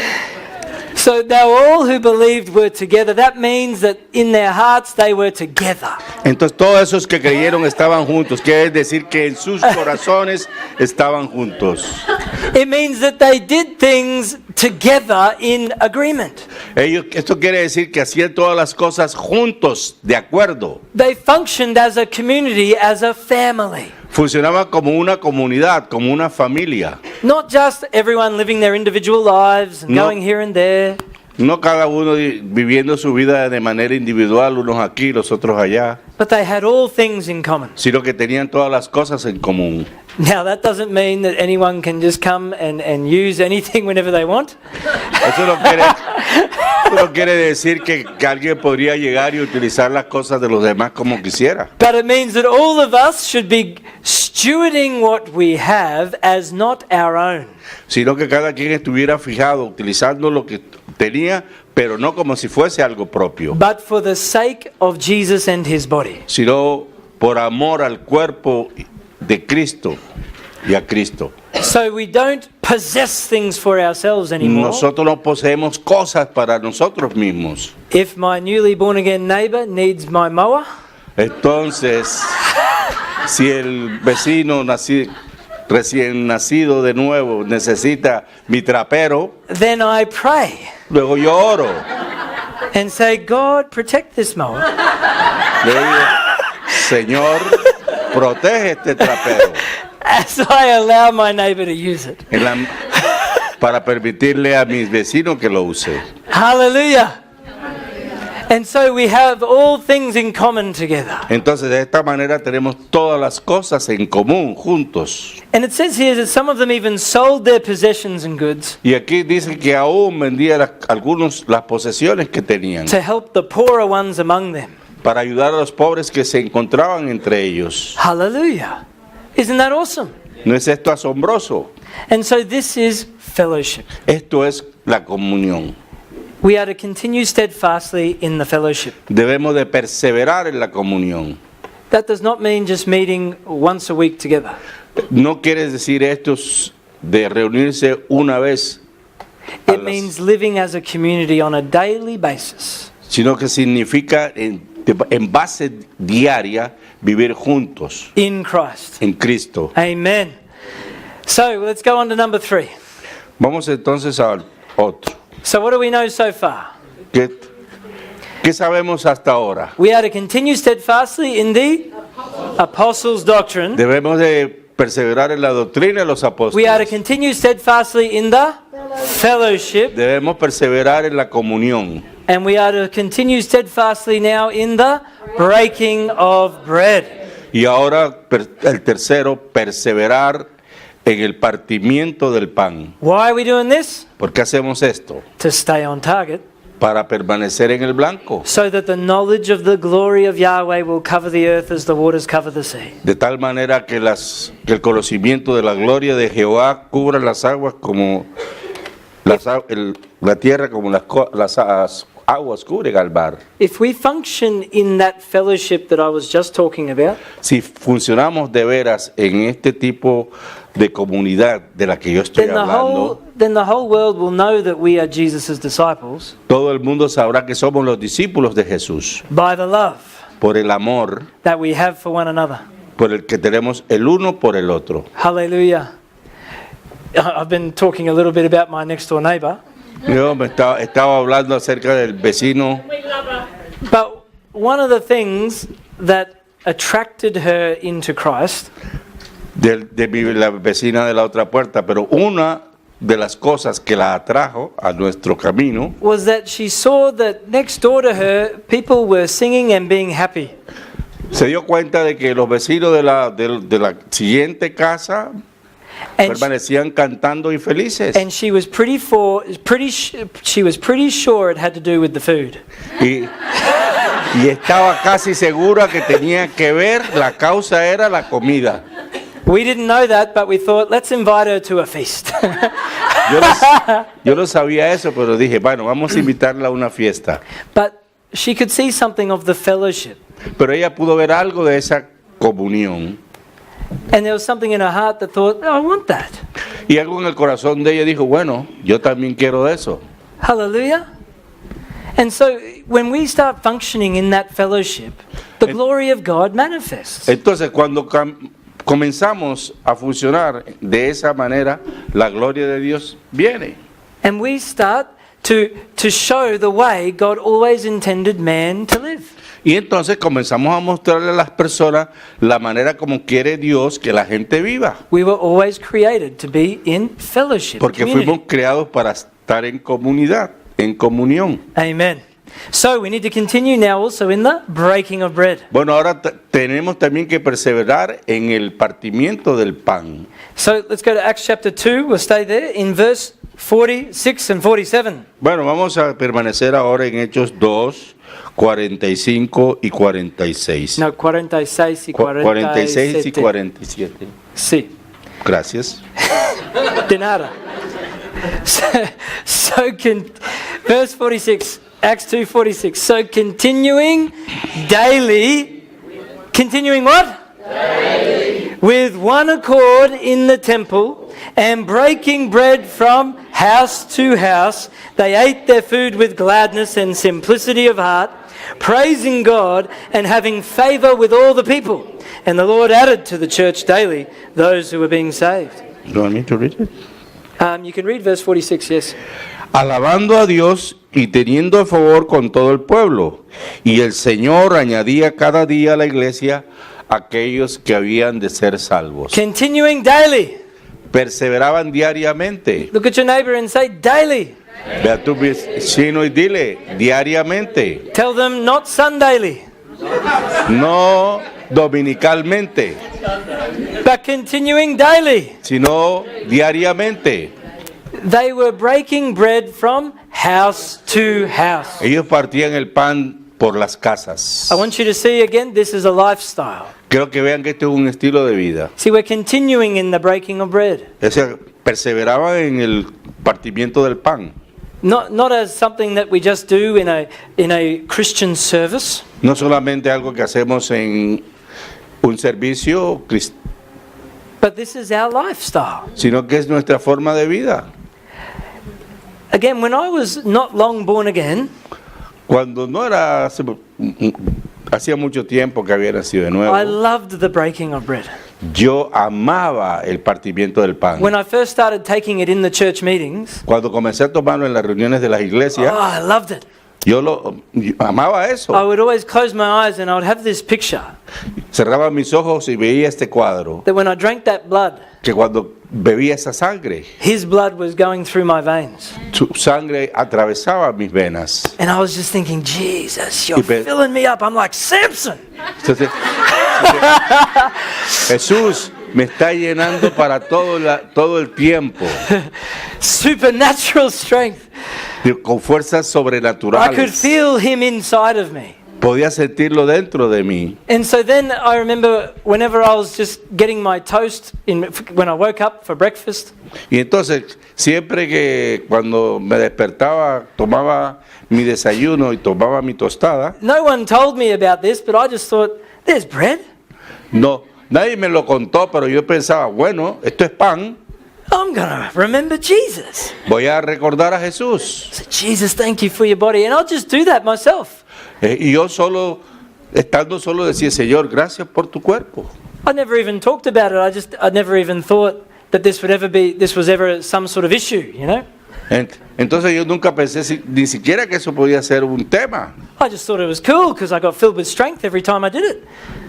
So now all who believed were together. That means that in their hearts they were together. Entonces todos esos que creyeron estaban juntos, quiere decir que en sus corazones estaban juntos. It means that they did things together in agreement. Esto quiere decir que hacían todas las cosas juntos, de acuerdo. They functioned as a community, as a family. Funcionaban como una comunidad, como una familia. Not just everyone living their individual lives and No. going here and there. No cada uno viviendo su vida de manera individual, unos aquí, los otros allá, but they had all things in common. sino que tenían todas las cosas en común. Now, that doesn't mean that anyone can just come and use anything whenever they want. Eso no quiere decir que alguien podría llegar y utilizar las cosas de los demás como quisiera. But it means that all of us should be stewarding what we have as not our own. Sino que cada quien estuviera fijado, utilizando lo que tenía, pero no como si fuese algo propio, But for the sake of Jesus and his body. sino por amor al cuerpo de Cristo y a Cristo. So we don't possess things for ourselves anymore. Nosotros no poseemos cosas para nosotros mismos. If my newly born again neighbor needs my mower, Entonces, si el vecino recién nacido de nuevo necesita mi trapero, then I pray luego yo oro. and say, God, protect this mower. Le digo, Señor, protege este trapero As I allow my neighbor to use it. para permitirle a mis vecinos que lo use. Hallelujah. And so we have all things in common together. Entonces, de esta manera tenemos todas las cosas en común, juntos. And it says here that some of them even sold their possessions and goods Y aquí dice que aún vendía algunos las posesiones que tenían to help the poorer ones among them. para ayudar a los pobres que se encontraban entre ellos. Hallelujah. Isn't that awesome? ¿No es esto asombroso? And so this is fellowship. Esto es la comunión. We are to continue steadfastly in the fellowship. Debemos de perseverar en la comunión. That does not mean just meeting once a week together. No quiere decir esto de reunirse una vez, It means living as a community on a daily basis. sino que significa en base diaria vivir juntos In Christ. en Cristo. Amen. So let's go on to number 3. Vamos entonces al otro. So what do we know so far? ¿Qué sabemos hasta ahora? We are to continue steadfastly in the apostles' doctrine. Debemos de perseverar en la doctrina de los We are to apóstoles. continue steadfastly in the fellowship. Debemos perseverar en la comunión. And we are to continue steadfastly now in the breaking of bread. Y ahora el tercero, perseverar en el partimiento del pan. Why are we doing this? ¿Por qué hacemos esto? To stay on target, Para permanecer en el blanco. so that the knowledge of the glory of Yahweh will cover the earth as the waters cover the sea. De tal manera que el conocimiento de la gloria de Jehová cubra las aguas como la tierra como las aguas cubren al mar. If we function in that fellowship that I was just talking about, Si funcionamos de veras en este tipo de comunidad de la que yo estoy hablando, then the whole world will know that we are Jesus' disciples todo el mundo sabrá que somos los discípulos de Jesús by the love por el amor that we have for one another. por el que tenemos el uno por el otro. Hallelujah. I've been talking a little bit about my next door neighbor, Yo estaba hablando acerca del vecino, but one of the things that attracted her into Christ la vecina de la otra puerta, pero una de las cosas que la atrajo a nuestro camino was that she saw that next door to her people were singing and being happy. se dio cuenta de que los vecinos de la siguiente casa And permanecían cantando y felices. she was pretty sure it had to do with the food. Y estaba casi segura que tenía que ver, la causa era la comida. We didn't know that, but we thought, let's invite her to a feast. Yo no sabía eso, pero dije, bueno, vamos a invitarla a una fiesta. But she could see something of the fellowship. Pero ella pudo ver algo de esa comunión. And there was something in her heart that thought, oh, I want that. Y algo en el corazón de ella dijo, bueno, yo también quiero eso. Hallelujah. And so when we start functioning in that fellowship, the glory of God manifests. Entonces, cuando comenzamos a funcionar de esa manera, la gloria de Dios viene. And we start to show the way God always intended man to live. Y entonces comenzamos a mostrarle a las personas la manera como quiere Dios que la gente viva. We were always created to be in fellowship. Porque community. fuimos creados para estar en comunidad. en comunión. Amen. So we need to continue now also in the breaking of bread. Bueno, ahora tenemos también que perseverar en el partimiento del pan. So let's go to Acts chapter 2. We'll stay there in verse 46 and 47. Bueno, vamos a permanecer ahora en Hechos 2, 45 y 46. No, 46 y 46 y 47. 47. Sí. Gracias. De nada. Verse 46, Acts 2:46. So continuing what? Daily. With one accord in the temple and breaking bread from house to house, they ate their food with gladness and simplicity of heart, praising God and having favor with all the people. And the Lord added to the church daily those who were being saved. Do you want me to read it? You can read verse 46, yes. Alabando a Dios y teniendo favor con todo el pueblo. Y el Señor añadía cada día a la iglesia aquellos que habían de ser salvos. Continuing daily. Perseveraban diariamente. Look at your neighbor and say daily. Ve a tu vecino y dile, diariamente. Tell them not Sundaily, No dominicalmente, but continuing daily. sino diariamente. They were breaking bread from house to house. Ellos partían el pan por las casas. I want you to see again, this is a lifestyle. Creo que vean que este es un estilo de vida. See, we're continuing in the breaking of bread. O sea, perseveraban en el partimiento del pan. Not as something that we just do in a Christian service, No solamente algo que hacemos en un servicio, but this is our lifestyle. sino que es nuestra forma de vida. Again, when I was not long born again, Cuando no era hacía mucho tiempo que había nacido de I nuevo, loved the breaking of bread. yo amaba el partimiento del pan. When I first started taking it in the church meetings, Cuando comencé a tomarlo en las reuniones de las iglesias, I loved it. yo amaba I eso. would always close my eyes and I would have this picture Cerraba mis ojos y veía este cuadro, that when I drank that blood, que cuando bebía esa sangre, his blood was going through my veins. su sangre atravesaba mis venas. And I was just thinking, Jesus, you're Y pe- filling me up. I'm like Samson. Entonces, Jesús me está llenando para todo el tiempo, Supernatural strength. con fuerzas I could sobrenaturales. feel him inside of me. Podía sentirlo dentro de mí. And so then I remember whenever I was just getting my toast when I woke up for breakfast, Y entonces, siempre que cuando me despertaba, tomaba mi desayuno y tomaba mi tostada, no one told me about this, but I just thought, there's bread. no, nadie me lo contó, pero yo pensaba, bueno, esto es pan, I'm going to remember Jesus. voy a recordar a Jesús. I said, Jesus, thank you for your body. And I'll just do that myself. Y yo estando solo decía, Señor, gracias por tu cuerpo. I never even talked about it. I never even thought that this was ever some sort of issue, you know? Entonces yo nunca pensé ni siquiera que eso podía ser un tema, I just thought it was cool because I got filled with strength every time I did it.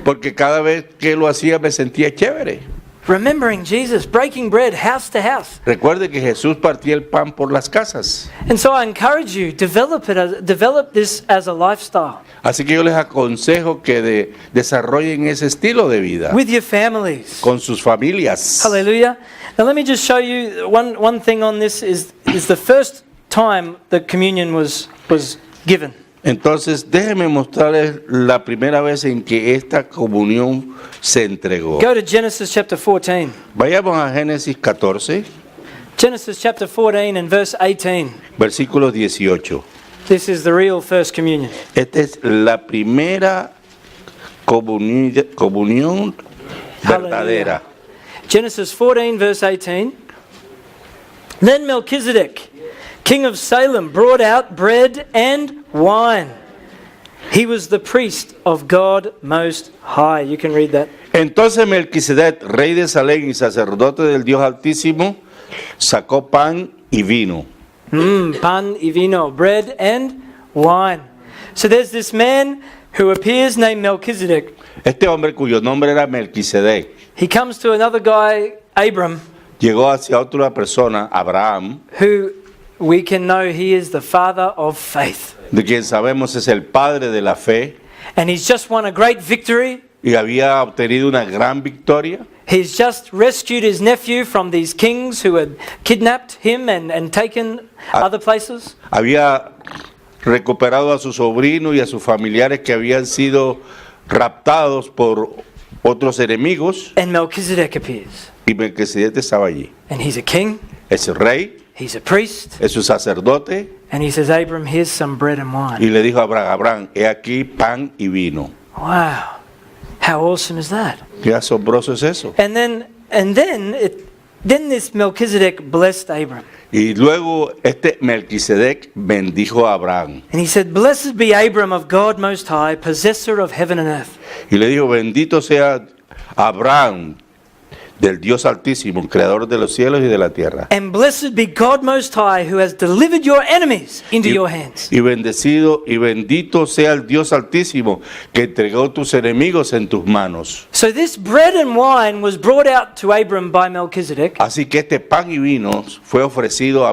porque cada vez que lo hacía me sentía chévere. Remembering Jesus, breaking bread house to house. Recuerde que Jesús partía el pan por las casas. And so I encourage you, develop this as a lifestyle Así que yo les aconsejo que desarrollen ese estilo de vida with your families. con sus familias. Hallelujah. Now let me just show you one thing on this is the first time the communion was given. Entonces, déjenme mostrarles la primera vez en que esta comunión se entregó. Go to Genesis chapter 14. Vayamos a Génesis 14, Genesis chapter 14 and verse 18. versículo 18. This is the real first communion. Esta es la primera comunión verdadera. Genesis 14 verse 18. Then Melchizedek, king of Salem, brought out bread and wine. He was the priest of God Most High. You can read that. Entonces Melquisedec, rey de Salem y sacerdote del Dios Altísimo, sacó pan y vino. Pan y vino, bread and wine. So there's this man who appears named Melchizedek. Este hombre cuyo nombre era Melquisedec He comes to another guy, Abram, llegó hacia otra persona, Abraham, who we can know he is the father of faith. de quien sabemos es el padre de la fe, And he's just won a great victory. y había obtenido una gran victoria. He's just rescued his nephew from these kings who had kidnapped him and taken other places. Había recuperado a su sobrino y a sus familiares que habían sido raptados por otros enemigos, And Melchizedek appears. y Melquisedec estaba allí. And he's a king, Es el rey, he's a priest, es su sacerdote, and he says, Abram, here's some bread and wine. y le dijo a Abraham, he aquí pan y vino. Wow. How awesome is that? Qué asombroso es eso. And then this Melchizedek blessed Abram. Y luego Melquisedec bendijo a Abraham And he said, Blessed be Abram of God Most High, possessor of heaven and earth. y le dijo, bendito sea Abraham del Dios Altísimo, creador de los cielos y de la tierra. And blessed be God Most High, who has delivered your enemies into your hands. Y bendecido y bendito sea el Dios Altísimo que entregó tus enemigos en tus manos. So this bread and wine was brought out to Abram by Melchizedek Así que este pan y vino fue ofrecido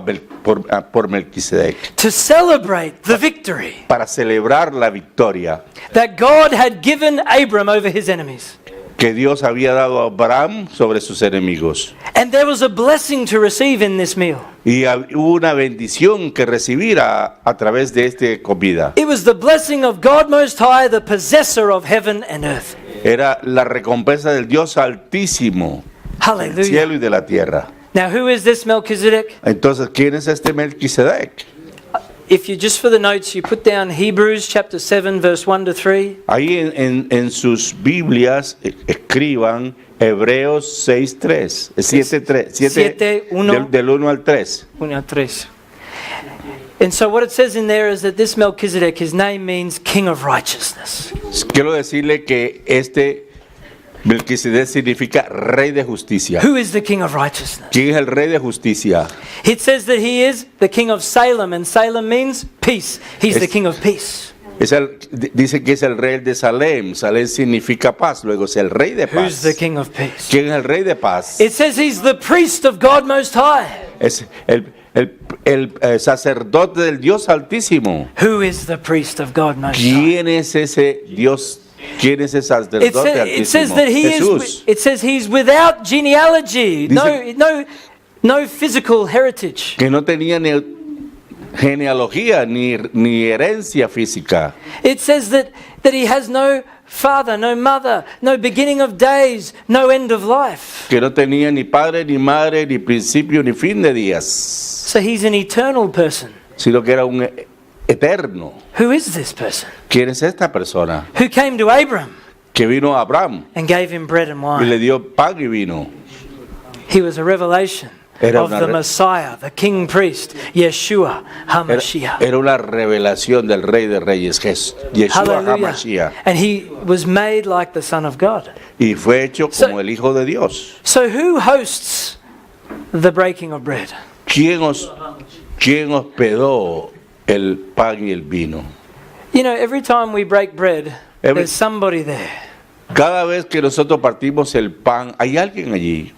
por Melquisedec to celebrate the victory para celebrar la victoria that God had given Abram over his enemies. que Dios había dado a Abraham sobre sus enemigos. And there was a blessing to receive in this meal. Y hubo una bendición que recibir a través de esta comida. It was the blessing of God Most High, the possessor of heaven and earth. Era la recompensa del Dios Altísimo, del Hallelujah. cielo y de la tierra. Now, who is this Melchizedek? Entonces, ¿quién es este Melquisedec? If you just for the notes, you put down Hebrews chapter 7, verse 1 to 3. Ahí en sus Biblias escriban Hebreos 6:3, 7:3, 7, 1. del 1 al 3. 1 a 3. And so what it says in there is that this Melchizedek, his name means King of Righteousness. Quiero decirle que este Melquisedec significa Rey de Justicia. Who is the King of Righteousness? ¿Quién es el Rey de Justicia? It says that he is the King of Salem, and Salem means peace. He's the Es- King of peace. Dice que es el Rey de Salem. Salem significa paz. Luego es el Rey de Who's paz. the King of peace? ¿Quién es el Rey de paz? It says he's the priest of God Most High. Es el sacerdote del Dios Altísimo. Who is the priest of God Most High? ¿Quién es ese Dios? ¿Quién es ese sacerdote It says Altísimo? that he Jesús. is. It says he's without genealogy, no physical heritage. Que no tenía ni genealogía ni herencia física. It says that he has no father, no mother, no beginning of days, no end of life. Que no tenía ni padre, ni madre, ni principio, ni fin de días. So he's an eternal person. Sino que era un eterno. Who is this person? ¿Quién es esta persona? Who came to Abram Que vino a Abraham and gave him bread and y le wine? dio pan y vino. He was a revelation Era of una the re- Messiah, the King Priest, Yeshua HaMashiach. Era una revelación del Rey de Reyes, Yeshua Hallelujah. HaMashiach. And he was made like the Son of God. Y fue hecho So- como el Hijo de Dios. So who hosts the breaking of bread? ¿Quién hospedó el pan y el vino? You know, every time we break bread, there's somebody there. Cada vez que nosotros partimos el pan, hay alguien allí.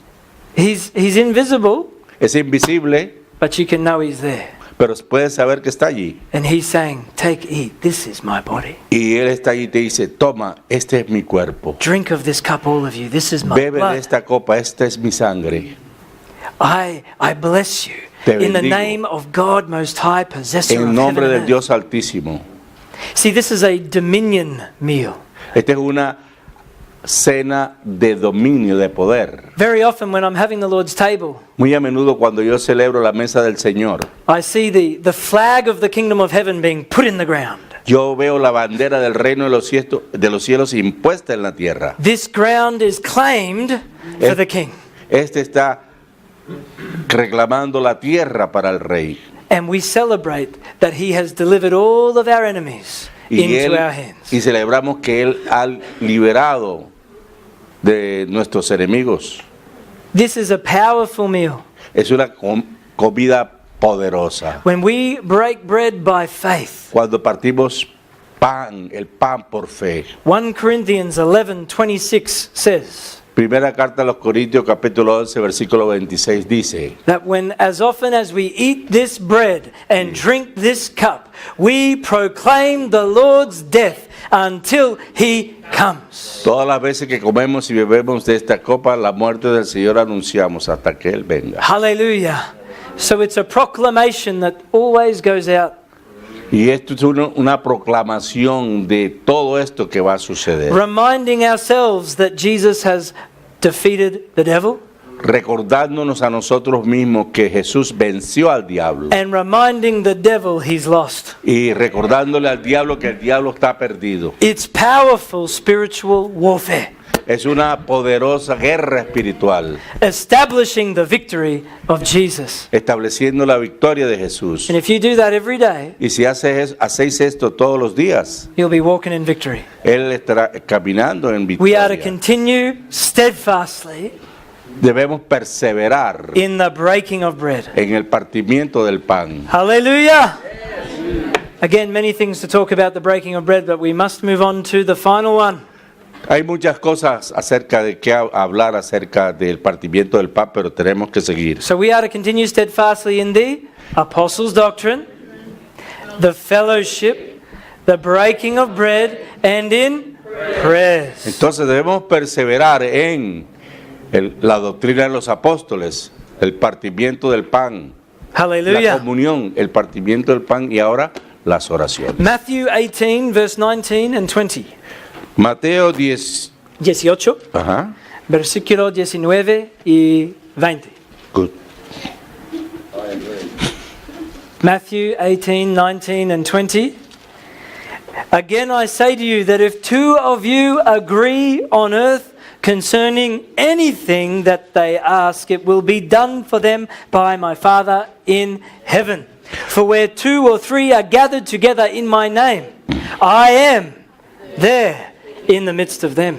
He's invisible, Es invisible, but you can know he's there. pero puedes saber que está allí. And he's saying, take, eat, this is my body. Y Él está allí y te dice, toma, este es mi cuerpo. Drink of this cup, all of you, this is my Bebe de blood. esta copa, esta es mi sangre. I bless you Te in the bendigo. name of God Most High, possessor En of nombre heaven del and earth. Dios Altísimo. See, this is a dominion meal. Esta es una cena de dominio, de poder. Very often when I'm having the Lord's table, Muy a menudo cuando yo celebro la mesa del Señor, I see the flag of the kingdom of heaven being put in the ground. yo veo la bandera del reino de los cielos impuesta en la tierra. This ground is claimed for the king. Este está reclamando la tierra para el rey. And we celebrate that he has delivered all of our enemies into our hands. Y celebramos que Él ha liberado de nuestros enemigos. This is a powerful meal. Es una comida poderosa. When we break bread by faith, Cuando partimos el pan por fe. 1 Corinthians 11:26 says, Primera carta a los Corintios, capítulo 11, versículo 26 dice, that when as often as we eat this bread and drink this cup, we proclaim the Lord's death until he comes. todas las veces que comemos y bebemos de esta copa, la muerte del Señor anunciamos hasta que Él venga. Hallelujah. So it's a proclamation that always goes out. Y esto es una proclamación de todo esto que va a suceder. Reminding ourselves that Jesus has defeated the devil Recordándonos a nosotros mismos que Jesús venció al diablo. and reminding the devil he's lost. Y recordándole al diablo que el diablo está perdido. It's powerful spiritual warfare, Es una poderosa guerra espiritual, establishing the victory of Jesus. estableciendo la victoria de Jesús. And if you do that every day, Y si hacéis esto todos los días, you'll be walking in victory. Él estará caminando en We are to victoria. continue steadfastly Debemos perseverar in the breaking of bread. en el partimiento del pan. Hallelujah! Again, many things to talk about the breaking of bread, but we must move on to the final one. Hay muchas cosas acerca de qué hablar acerca del partimiento del pan, pero tenemos que seguir. So we are to continue steadfastly in the apostles' doctrine, the fellowship, the breaking of bread, and in prayers. Entonces debemos perseverar en la doctrina de los apóstoles, el partimiento del pan, la Hallelujah. comunión, el partimiento del pan y ahora las oraciones. Matthew 18, verse 19 and 20. Mateo 10. 18, Ajá. versículo 19 y 20. Good. Matthew 18, 19 and 20. Again I say to you that if two of you agree on earth concerning anything that they ask, it will be done for them by my Father in heaven. For where two or three are gathered together in my name, I am there in the midst of them.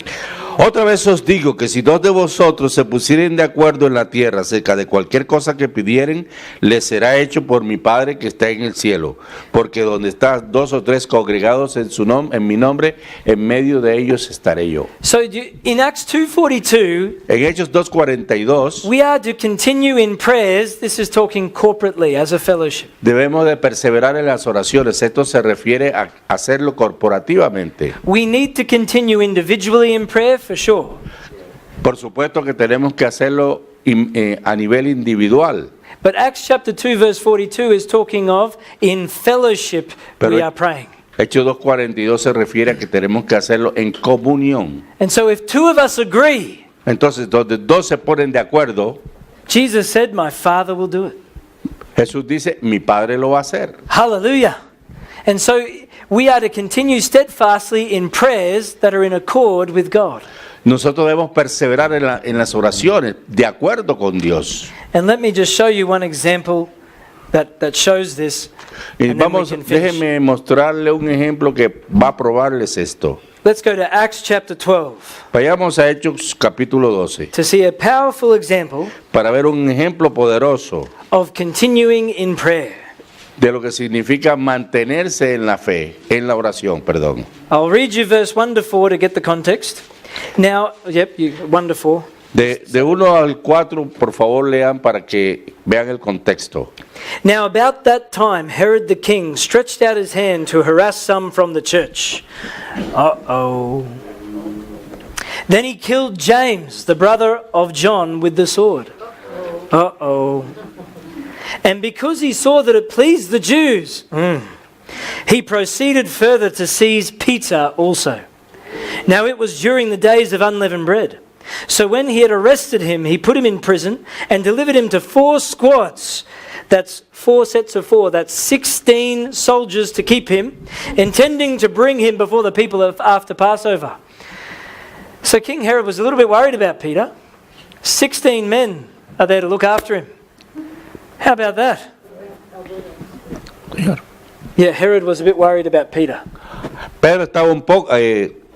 Otra vez os digo que si dos de vosotros se pusieren de acuerdo en la tierra acerca de cualquier cosa que pidieren, les será hecho por mi Padre que está en el cielo. Porque donde están dos o tres congregados en mi nombre, en medio de ellos estaré yo. So in Acts 2:42, En Hechos 2:42 we are to continue in prayers. This is talking corporately as a fellowship. debemos de perseverar en las oraciones. Esto se refiere a hacerlo corporativamente. We need to continue individually in prayer for sure. Por supuesto que tenemos que hacerlo a nivel individual. But Acts chapter 2 verse 42 is talking of in fellowship Pero- we are praying. Hechos 2:42 se refiere a que tenemos que hacerlo en comunión. And so if two of us agree, Entonces, donde dos se ponen de acuerdo, Jesus said, my Father will do it. Jesús dice, mi Padre lo va a hacer. Hallelujah. And so we are to continue steadfastly in prayers that are in accord with God. Nosotros debemos perseverar en las oraciones de acuerdo con Dios. And let me just show you one example that shows this. Y And then we vamos, can finish. déjenme mostrarle un ejemplo que va a probarles esto. Let's go to Acts chapter 12 Vayamos a Hechos capítulo 12 to see a powerful example para ver un ejemplo poderoso of continuing in prayer. de lo que significa mantenerse en la fe, en la oración, perdón. I'll read you verse 1 to 4 to get the context. Now, 1 to 4. De 1 al 4, por favor, lean para que vean el contexto. Now about that time, Herod the king stretched out his hand to harass some from the church. Uh-oh. Then he killed James, the brother of John, with the sword. Uh-oh. And because he saw that it pleased the Jews, he proceeded further to seize Peter also. Now it was during the days of unleavened bread. So when he had arrested him, he put him in prison and delivered him to 4 squads. That's 4 sets of 4. That's 16 soldiers to keep him, intending to bring him before the people after Passover. So King Herod was a little bit worried about Peter. 16 men are there to look after him. How about that? Yeah, Herod was a bit worried about Peter. Pedro estaba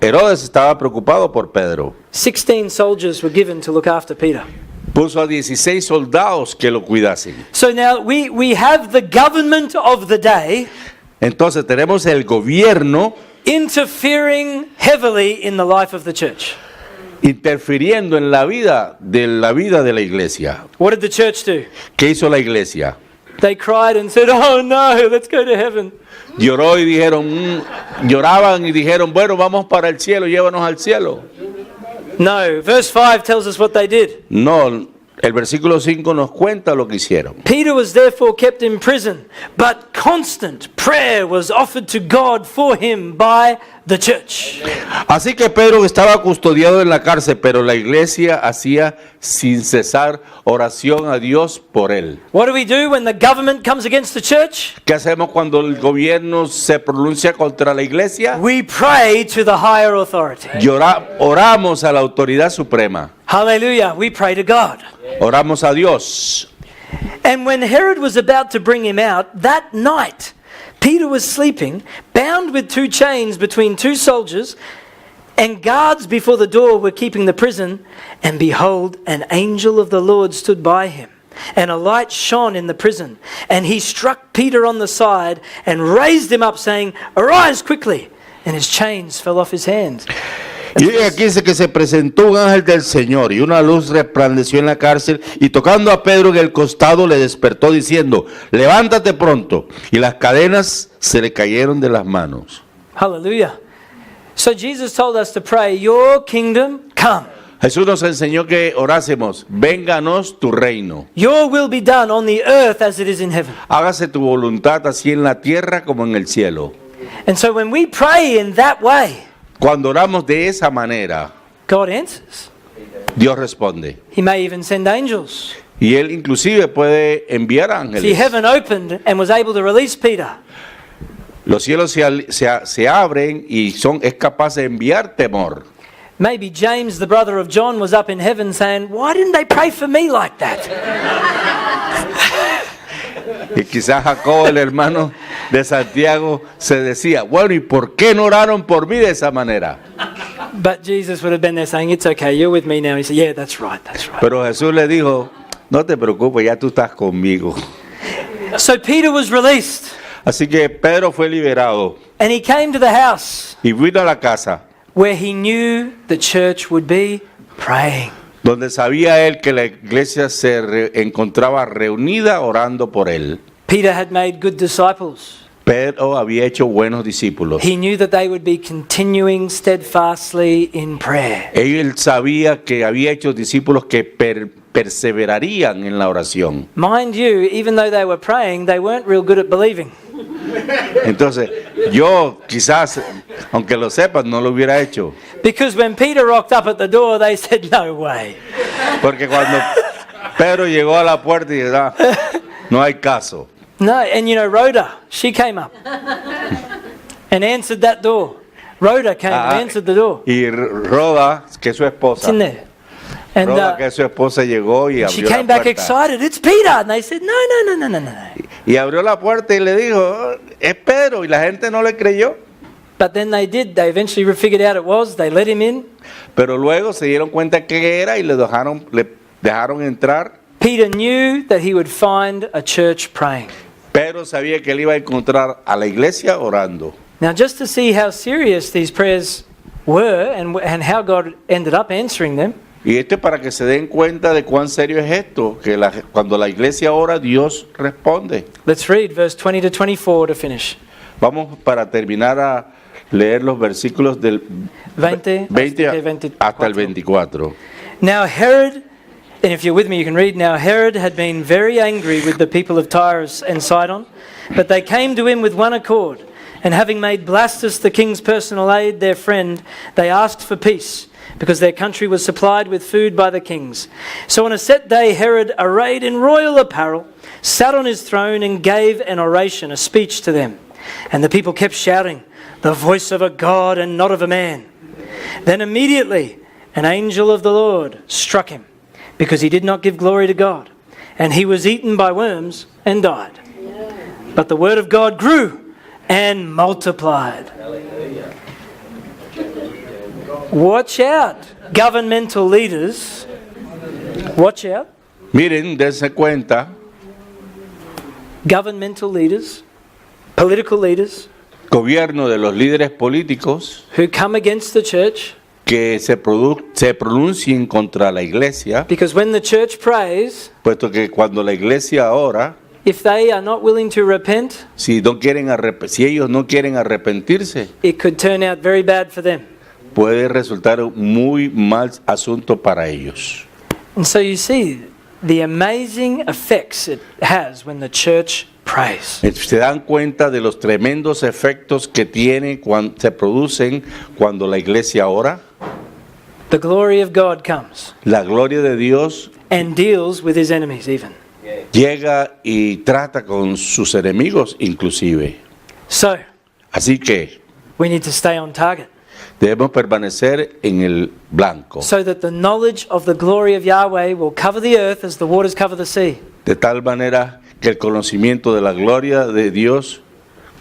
Herodes estaba preocupado por Pedro. 16 soldiers were given to look after Peter. Puso a 16 soldados que lo cuidasen. So now we have the government of the day Entonces tenemos el gobierno interfering heavily in the life of the church. interfiriendo en la vida de la iglesia. What did the church do? ¿Qué hizo la iglesia? They cried and said, "Oh no, let's go to heaven." Lloró y dijeron, lloraban y dijeron, bueno, vamos para el cielo, llévanos al cielo. No, verse 5 tells us what they did. No, el versículo 5 nos cuenta lo que hicieron. Peter was therefore kept in prison, but constant prayer was offered to God for him by the church. Así que Pedro estaba custodiado en la cárcel, pero la iglesia hacía sin cesar oración a Dios por él. What do we do when the government comes against the church? ¿Qué hacemos cuando el gobierno se pronuncia contra la iglesia? We pray to the higher authority. Oramos a la autoridad suprema. Hallelujah. We pray to God. Oramos a Dios. And when Herod was about to bring him out, that night, Peter was sleeping, bound with 2 chains between 2 soldiers, and guards before the door were keeping the prison. And behold, an angel of the Lord stood by him, and a light shone in the prison. And he struck Peter on the side and raised him up, saying, "Arise quickly." And his chains fell off his hands. Y aquí dice que se presentó un ángel del Señor y una luz resplandeció en la cárcel y tocando a Pedro en el costado le despertó diciendo, levántate pronto. Y las cadenas se le cayeron de las manos. Hallelujah. So Jesus told us to pray, "Your kingdom come. Jesús nos enseñó que orásemos, vénganos tu reino. Your will be done on the earth as it is in heaven." Hágase tu voluntad así en la tierra como en el cielo. And so when we pray in that way, Cuando oramos de esa manera, God answers. Dios responde. He may even send angels. Y Él inclusive puede enviar See, ángeles. heaven opened and was able to release Peter. Los cielos se abren y es capaz de enviar temor. Maybe James, the brother of John, was up in heaven saying, "Why didn't they pray for me like that?" Y quizás Jacob, el hermano de Santiago, se decía, bueno, ¿y por qué no oraron por mí de esa manera? But Jesus would have been there saying, "It's okay, you're with me now." He said, "Yeah, that's right, that's right." Pero Jesús le dijo, no te preocupes, ya tú estás conmigo. So Peter was released, Así que Pedro fue liberado and he came to the house y vino a la casa, where he knew the church would be praying. donde sabía él que la iglesia se encontraba reunida orando por él. Peter had made good disciples. Pedro había hecho buenos discípulos. He knew that they would be continuing steadfastly in prayer. Él sabía que había hecho discípulos que perseverarían en la oración. Mind you, even though they were praying, they weren't real good at believing. Entonces, yo quizás, aunque lo sepas, no lo hubiera hecho. Because when Peter rocked up at the door, they said, "No way." Porque cuando Pedro llegó a la puerta y dijo, "Ah, no hay caso." No, and you know, Rhoda, she came up and answered that door. Rhoda came and answered the door. Y Roda, que es su It's esposa, in there. And Roda, que es su esposa, llegó y she abrió came la back puerta. excited. "It's Peter." And they said, "No, no, no, no, no, no." Y abrió la puerta y le dijo, "Oh, es Pedro", y la gente no le creyó. But then they did. They eventually figured out it was. They let him in. Pero luego se dieron cuenta que era y le dejaron entrar. Peter knew that he would find a church praying. Pedro sabía que él iba a encontrar a la iglesia orando. Now, just to see how serious these prayers were and how God ended up answering them, Y esto es para que se den cuenta de cuán serio es esto, que cuando la iglesia ora, Dios responde. let's read verse 20 to 24 to finish. Vamos para terminar a leer los versículos del 20 20 hasta el 24. Now Herod, and if you're with me you can read, now Herod had been very angry with the people of Tyre and Sidon, but they came to him with one accord, and having made Blastus the king's personal aide their friend, they asked for peace, because their country was supplied with food by the kings. So on a set day Herod, arrayed in royal apparel, sat on his throne and gave an oration, a speech to them. And the people kept shouting, "The voice of a God and not of a man." Then immediately an angel of the Lord struck him, because he did not give glory to God, and he was eaten by worms and died. But the word of God grew and multiplied. Watch out, governmental leaders. Watch out, Miren, dense cuenta, governmental leaders, political leaders gobierno de los líderes políticos who come against the church que se pronuncien contra la iglesia, because when the church prays, puesto que cuando la iglesia ora, if they are not willing to repent, si ellos no quieren arrepentirse, it could turn out very bad for them. puede resultar un muy mal asunto para ellos. And so you see the amazing effects it has when the church prays. Se dan cuenta de los tremendos efectos que tiene cuando se producen cuando la iglesia ora. The glory of God comes La gloria de Dios and deals with his enemies even. llega y trata con sus enemigos inclusive. So, Así que we need to stay on target debemos permanecer en el blanco, so that the knowledge of the glory of Yahweh will cover the earth as the waters cover the sea. de tal manera que el conocimiento de la gloria de Dios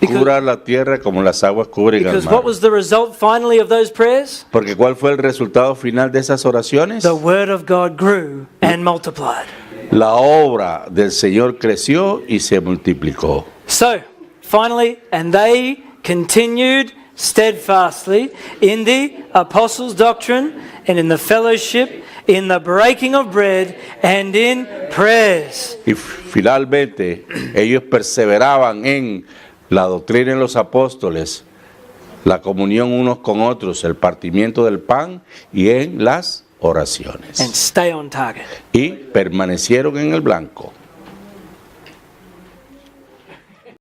cubra la tierra como las aguas cubren el Because mar. what was the result finally of those prayers? Porque ¿cuál fue el resultado final de esas oraciones? The word of God grew and multiplied. La obra del Señor creció y se multiplicó. So, finally, and they continued steadfastly in the apostles' doctrine and in the fellowship, in the breaking of bread and in prayers. Y finalmente ellos perseveraban en la doctrina de los apóstoles, la comunión unos con otros, el partimiento del pan y en las And oraciones. stay on target. Y permanecieron en el blanco.